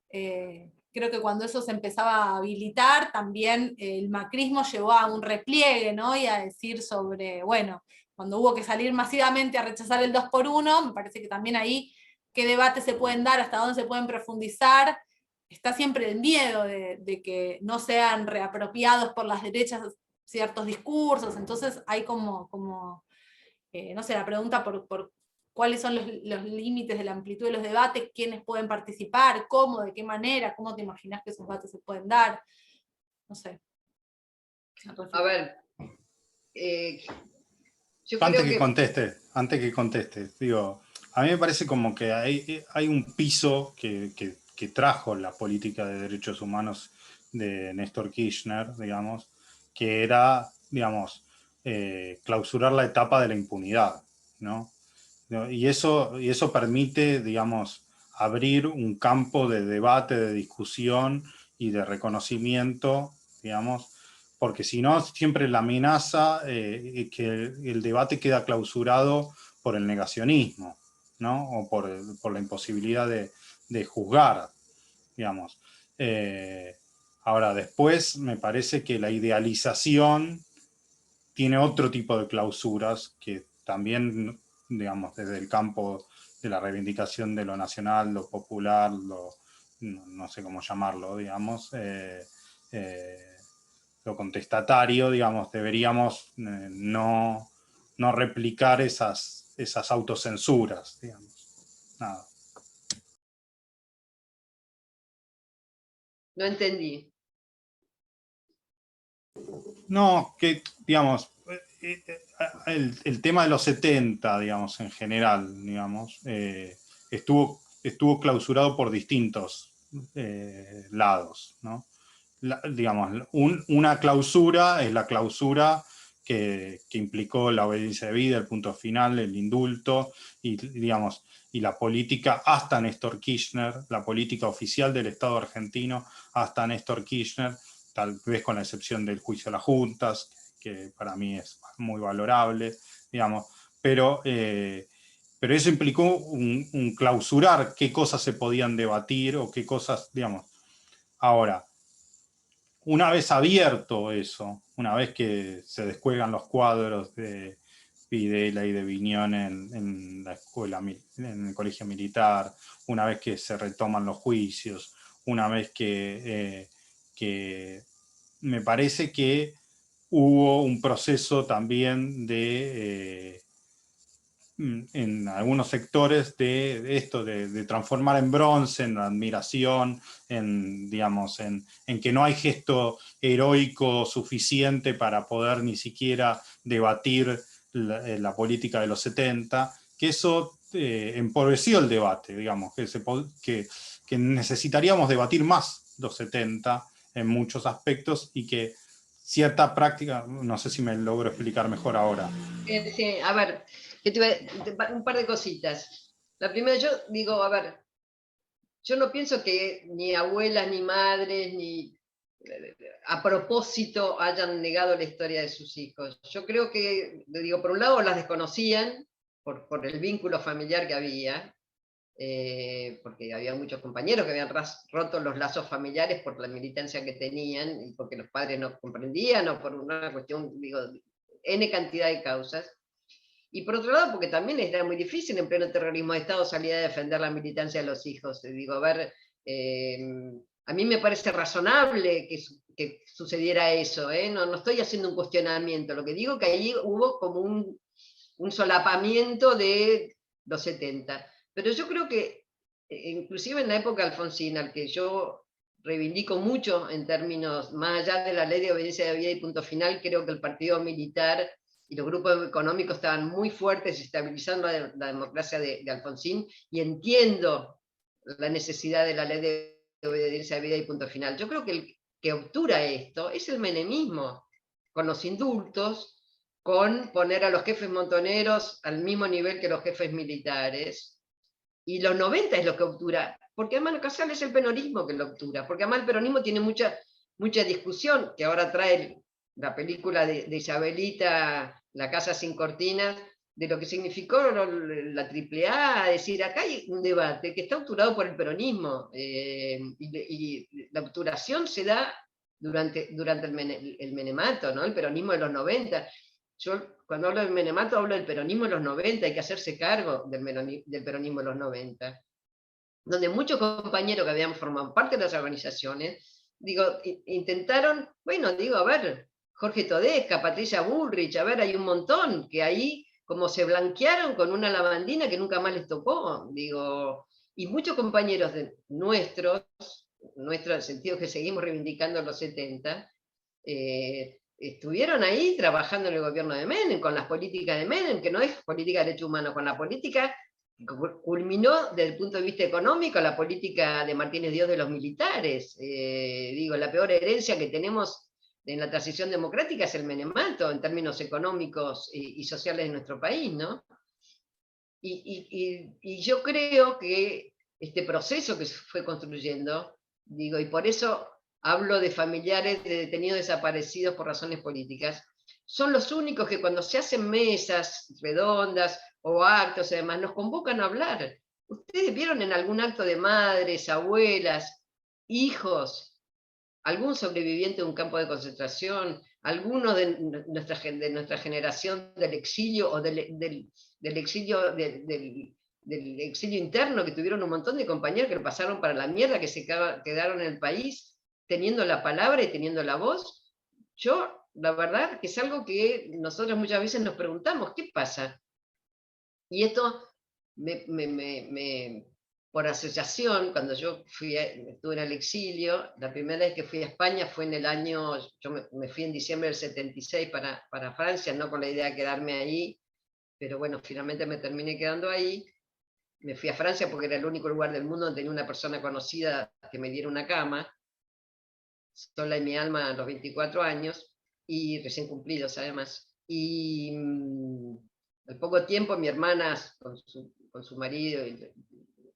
Creo que cuando eso se empezaba a habilitar, también el macrismo llevó a un repliegue, ¿no? Y a decir sobre, bueno, cuando hubo que salir masivamente a rechazar el 2x1, me parece que también ahí qué debates se pueden dar, hasta dónde se pueden profundizar. Está siempre el miedo de que no sean reapropiados por las derechas ciertos discursos. Entonces hay como no sé, la pregunta por cuáles son los límites de la amplitud de los debates, quiénes pueden participar, cómo, de qué manera, cómo te imaginas que esos debates se pueden dar. No sé. A ver, yo Antes creo que conteste, digo, a mí me parece como que hay un piso que trajo la política de derechos humanos de Néstor Kirchner, digamos, que era, digamos, clausurar la etapa de la impunidad, ¿no? Y eso permite, digamos, abrir un campo de debate, de discusión y de reconocimiento, digamos, porque si no, siempre la amenaza que el debate queda clausurado por el negacionismo, ¿no? O por la imposibilidad de juzgar, digamos. Ahora, después me parece que la idealización tiene otro tipo de clausuras que también, digamos, desde el campo de la reivindicación de lo nacional, lo popular, no sé cómo llamarlo, digamos, lo contestatario, digamos, deberíamos no replicar esas autocensuras, digamos. Nada. no entendí. No, que, digamos, el tema de los 70, digamos, en general, digamos, estuvo estuvo clausurado por distintos lados, ¿no? Digamos, una clausura es la clausura que implicó la obediencia de vida, el punto final, el indulto, y, digamos, y la política hasta Néstor Kirchner, la política oficial del Estado argentino hasta Néstor Kirchner, tal vez con la excepción del juicio a las juntas, que para mí es muy valorable, digamos, pero eso implicó un clausurar qué cosas se podían debatir o qué cosas, digamos. Ahora, una vez abierto eso, una vez que se descuelgan los cuadros de Videla y de Viñón en la escuela, en el colegio militar, una vez que se retoman los juicios, una vez que me parece que hubo un proceso también de en algunos sectores de esto, de transformar en bronce, en la admiración, digamos, en que no hay gesto heroico suficiente para poder ni siquiera debatir la política de los 70, que eso empobreció el debate, digamos, que necesitaríamos debatir más los 70 en muchos aspectos y que cierta práctica, no sé si me logro explicar mejor ahora. Sí, a ver, un par de cositas. La primera, yo digo, a ver, yo no pienso que ni abuelas, ni madres, ni a propósito hayan negado la historia de sus hijos. Yo creo que, digo, por un lado las desconocían por el vínculo familiar que había, porque había muchos compañeros que habían roto los lazos familiares por la militancia que tenían y porque los padres no comprendían o por una cuestión, digo, N cantidad de causas. Y por otro lado, porque también era muy difícil en pleno terrorismo de Estado salir a defender la militancia de los hijos. Digo, a ver, a mí me parece razonable que sucediera eso, no estoy haciendo un cuestionamiento, lo que digo que ahí hubo como un solapamiento de los 70. Pero yo creo que, inclusive en la época alfonsina, al que yo reivindico mucho en términos, más allá de la ley de obediencia de vida y punto final, creo que el partido militar y los grupos económicos estaban muy fuertes estabilizando la democracia de Alfonsín, y entiendo la necesidad de la ley de obediencia de vida y punto final. Yo creo que el que obtura esto es el menemismo, con los indultos, con poner a los jefes montoneros al mismo nivel que los jefes militares, y los 90 es lo que obtura, porque además Casal es el peronismo que lo obtura, porque además el peronismo tiene mucha discusión, que ahora trae la película de Isabelita, La casa sin cortinas, de lo que significó la AAA, es decir, acá hay un debate que está obturado por el peronismo, y la obturación se da durante el menemato, ¿no? El peronismo de los 90. Yo cuando hablo del menemato hablo del peronismo de los 90, hay que hacerse cargo del peronismo de los 90, donde muchos compañeros que habían formado parte de las organizaciones, digo, intentaron, bueno, digo, a ver, Jorge Todesca, Patricia Bullrich, a ver, hay un montón que ahí como se blanquearon con una lavandina que nunca más les tocó, digo, y muchos compañeros nuestros, en el sentido que seguimos reivindicando los 70, estuvieron ahí trabajando en el gobierno de Menem, con las políticas de Menem, que no es política de derechos humanos, con la política que culminó desde el punto de vista económico la política de Martínez Dios de los militares. Digo, la peor herencia que tenemos en la transición democrática es el menemato en términos económicos y sociales de nuestro país, ¿no? Y yo creo que este proceso que se fue construyendo, digo, y por eso hablo de familiares de detenidos desaparecidos por razones políticas, son los únicos que cuando se hacen mesas redondas o actos y demás, nos convocan a hablar. ¿Ustedes vieron en algún acto de madres, abuelas, hijos, algún sobreviviente de un campo de concentración, alguno de nuestra generación del exilio o del exilio, del exilio interno, que tuvieron un montón de compañeros que lo pasaron para la mierda, que se quedaron en el país teniendo la palabra y teniendo la voz? Yo, la verdad, que es algo que nosotros muchas veces nos preguntamos, ¿qué pasa? Y esto por asociación, cuando yo estuve en el exilio, la primera vez que fui a España fue en el año, yo me fui en diciembre del 76 para Francia, no con la idea de quedarme ahí, pero bueno, finalmente me terminé quedando ahí. me fui a Francia porque era el único lugar del mundo donde tenía una persona conocida que me diera una cama, sola en mi alma a los 24 años, y recién cumplidos además. Y al poco tiempo mi hermana con su marido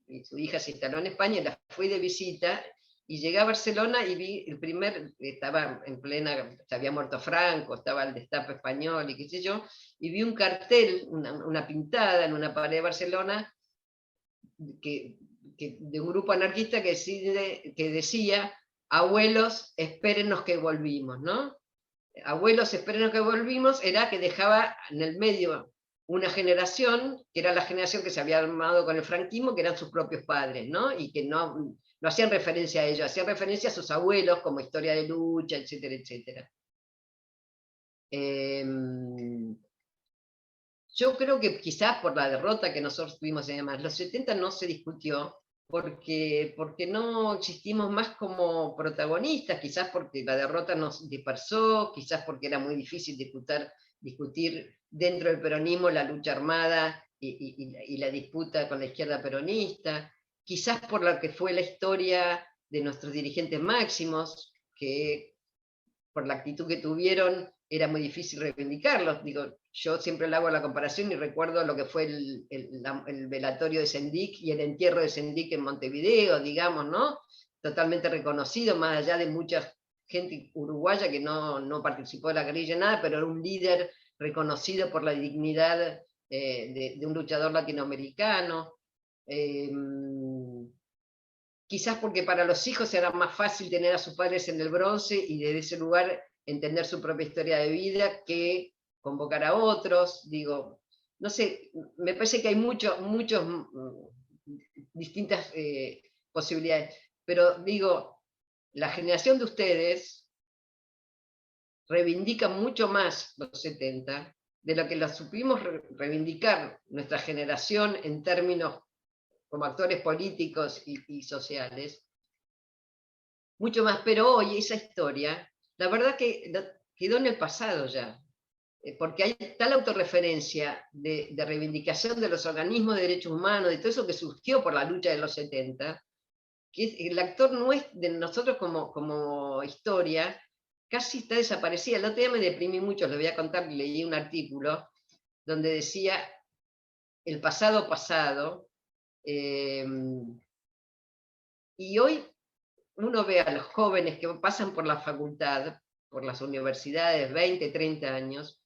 y su hija se instaló en España, y la fui de visita, y llegué a Barcelona y vi estaba en plena, se había muerto Franco, estaba el destape español y qué sé yo, y vi un cartel, una pintada en una pared de Barcelona, de un grupo anarquista que decía, abuelos, espérennos que volvimos, ¿no? Abuelos, espérennos que volvimos, era que dejaba en el medio una generación, que era la generación que se había armado con el franquismo, que eran sus propios padres, ¿no? Y que no hacían referencia a ellos, hacían referencia a sus abuelos como historia de lucha, etcétera, etcétera. Yo creo que quizás por la derrota que nosotros tuvimos en los 70 no se discutió, porque no existimos más como protagonistas, quizás porque la derrota nos dispersó, quizás porque era muy difícil discutir dentro del peronismo la lucha armada y la disputa con la izquierda peronista, quizás por lo que fue la historia de nuestros dirigentes máximos, que por la actitud que tuvieron era muy difícil reivindicarlos. Digo, yo siempre le hago la comparación y recuerdo lo que fue el velatorio de Sendik y el entierro de Sendik en Montevideo, digamos, ¿no? Totalmente reconocido, más allá de mucha gente uruguaya que no participó de la guerrilla, nada, pero era un líder reconocido por la dignidad de un luchador latinoamericano. Quizás porque para los hijos era más fácil tener a sus padres en el bronce y desde ese lugar entender su propia historia de vida que convocar a otros. Digo, no sé, me parece que hay muchos distintas posibilidades, pero digo, la generación de ustedes reivindica mucho más los 70 de lo que lo supimos reivindicar nuestra generación en términos como actores políticos y sociales, mucho más, pero hoy esa historia, la verdad que quedó en el pasado ya, porque hay tal autorreferencia de reivindicación de los organismos de derechos humanos, de todo eso que surgió por la lucha de los 70, que el actor de nosotros como historia casi está desaparecida. El otro día me deprimí mucho, les voy a contar, leí un artículo donde decía el pasado pasado, y hoy uno ve a los jóvenes que pasan por la facultad, por las universidades, 20, 30 años,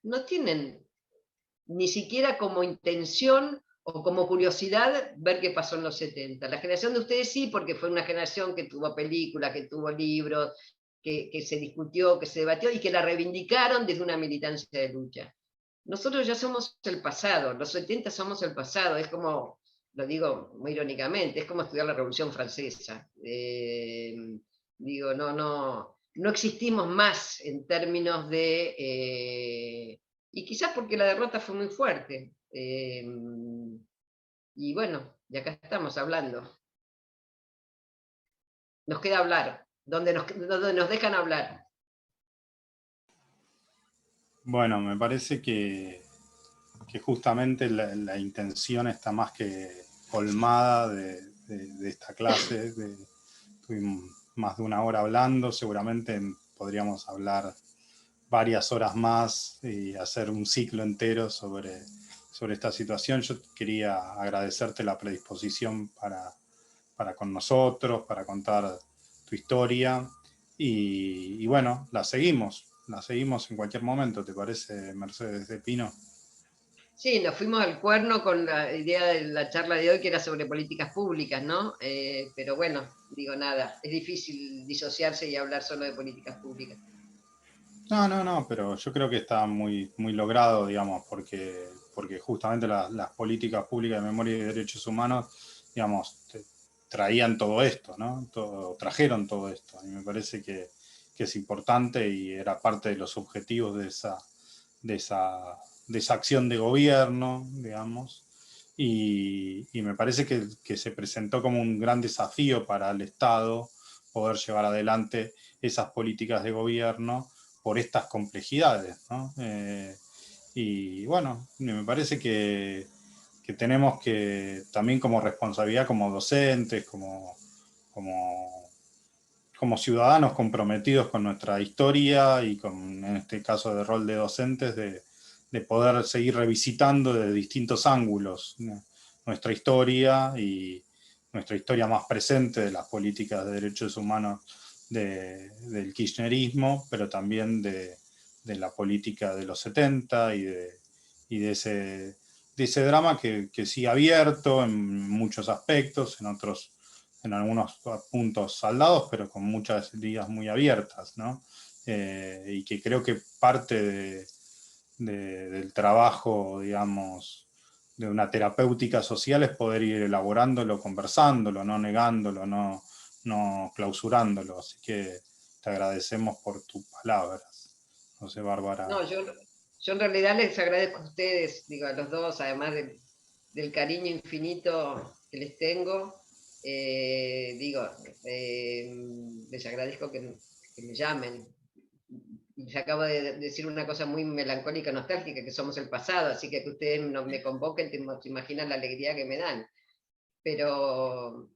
no tienen ni siquiera como intención o como curiosidad ver qué pasó en los 70. La generación de ustedes sí, porque fue una generación que tuvo películas, que tuvo libros, que se discutió, que se debatió y que la reivindicaron desde una militancia de lucha. Nosotros ya somos el pasado, los 70 somos el pasado, es como, lo digo muy irónicamente, es como estudiar la Revolución Francesa. Digo, no existimos más en términos de... y quizás porque la derrota fue muy fuerte. Y bueno, y acá estamos hablando. Nos queda hablar, donde nos dejan hablar. Bueno, me parece que justamente la intención está más que colmada de esta clase. Estuvimos más de una hora hablando, seguramente podríamos hablar varias horas más y hacer un ciclo entero sobre esta situación. Yo quería agradecerte la predisposición para con nosotros, para contar tu historia, y bueno, la seguimos en cualquier momento, ¿te parece, Mercedes de Pino? Sí, nos fuimos al cuerno con la idea de la charla de hoy que era sobre políticas públicas, ¿no? Pero bueno, digo nada, es difícil disociarse y hablar solo de políticas públicas. No, pero yo creo que está muy, muy logrado, digamos, porque justamente las políticas públicas de memoria y derechos humanos, digamos, traían todo esto, ¿no? Trajeron todo esto, y me parece que es importante y era parte de los objetivos de esa acción de gobierno, digamos, y me parece que se presentó como un gran desafío para el Estado poder llevar adelante esas políticas de gobierno por estas complejidades, ¿no? Y bueno, me parece que tenemos que, también como responsabilidad como docentes, como ciudadanos comprometidos con nuestra historia y con, en este caso de rol de docentes, de poder seguir revisitando de distintos ángulos, ¿no?, nuestra historia, y nuestra historia más presente de las políticas de derechos humanos del kirchnerismo, pero también de la política de los 70 y de ese drama que sigue abierto en muchos aspectos, en algunos puntos saldados, pero con muchas heridas muy abiertas, ¿no? Y que creo que parte del trabajo, digamos, de una terapéutica social es poder ir elaborándolo, conversándolo, no negándolo, no clausurándolo. Así que te agradecemos por tus palabras. No sé, Bárbara. No, yo en realidad les agradezco a ustedes, digo, a los dos, además del cariño infinito que les tengo. Les agradezco que me llamen. Les acabo de decir una cosa muy melancólica, nostálgica, que somos el pasado, así que ustedes me convoquen, te imaginan la alegría que me dan. Pero...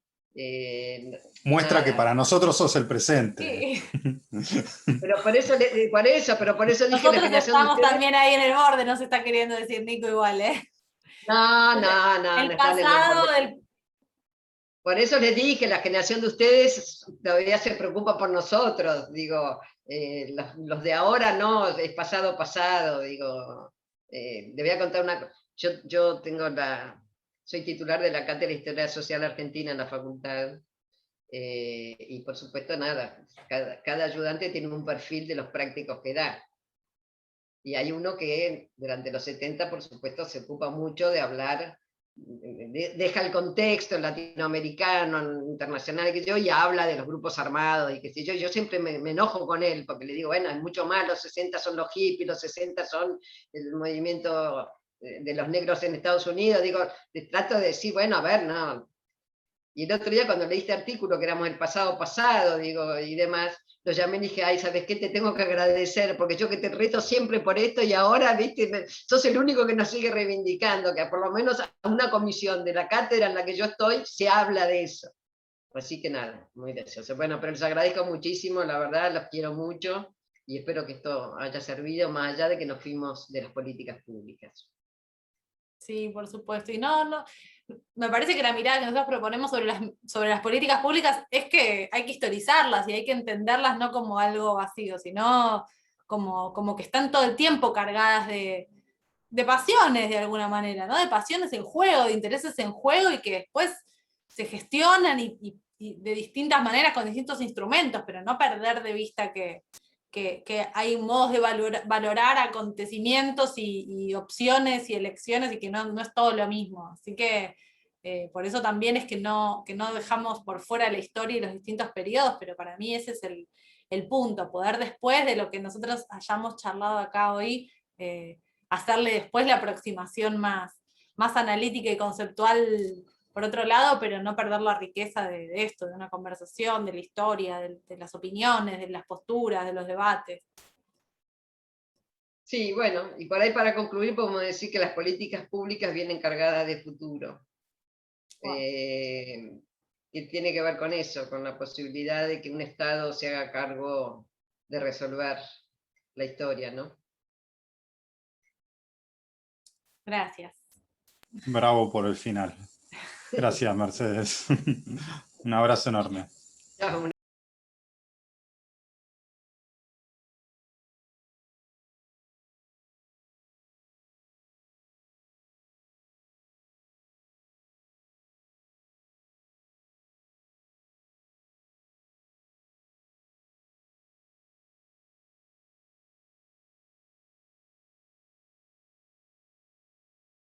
muestra nada. que para nosotros sos el presente. Sí. Pero por eso dije Nosotros la generación de estamos ustedes. también ahí en el borde, nos está queriendo decir Nico igual, ¿eh? No El están en el pasado borde. del... Por eso les dije, la generación de ustedes todavía se preocupa por nosotros, digo, los de ahora no, es pasado, digo, les voy a contar una cosa. Yo soy titular de la Cátedra de Historia Social Argentina en la facultad, y por supuesto nada, cada ayudante tiene un perfil de los prácticos que da. Y hay uno que durante los 70, por supuesto, se ocupa mucho de hablar, deja el contexto latinoamericano, internacional, que yo, y habla de los grupos armados, y que sé yo. Yo siempre me enojo con él, porque le digo, bueno, es mucho más, los 60 son los hippies, los 60 son el movimiento de los negros en Estados Unidos. Digo, le trato de decir, bueno, a ver, no. Y el otro día cuando leí este artículo, que éramos el pasado, digo, y demás, lo llamé y dije, ay, ¿sabes qué? Te tengo que agradecer, porque yo que te reto siempre por esto, y ahora, viste, sos el único que nos sigue reivindicando, que por lo menos a una comisión de la cátedra en la que yo estoy, se habla de eso. Así que nada, muy gracioso. Bueno, pero les agradezco muchísimo, la verdad, los quiero mucho, y espero que esto haya servido, más allá de que nos fuimos de las políticas públicas. Sí, por supuesto. Y no, me parece que la mirada que nosotros proponemos sobre las políticas públicas es que hay que historizarlas y hay que entenderlas no como algo vacío, sino como que están todo el tiempo cargadas de pasiones de alguna manera, ¿no? De pasiones en juego, de intereses en juego, y que después se gestionan y de distintas maneras con distintos instrumentos, pero no perder de vista que hay modos de valorar acontecimientos y opciones y elecciones, y que no es todo lo mismo. Así que por eso también es que no dejamos por fuera la historia y los distintos periodos, pero para mí ese es el punto, poder después de lo que nosotros hayamos charlado acá hoy, hacerle después la aproximación más analítica y conceptual por otro lado, pero no perder la riqueza de esto, de una conversación, de la historia, de las opiniones, de las posturas, de los debates. Sí, bueno, y por ahí para concluir podemos decir que las políticas públicas vienen cargadas de futuro. Wow. Que tiene que ver con eso, con la posibilidad de que un Estado se haga cargo de resolver la historia, ¿no? Gracias. Bravo por el final. Gracias, Mercedes. Un abrazo enorme. Chao,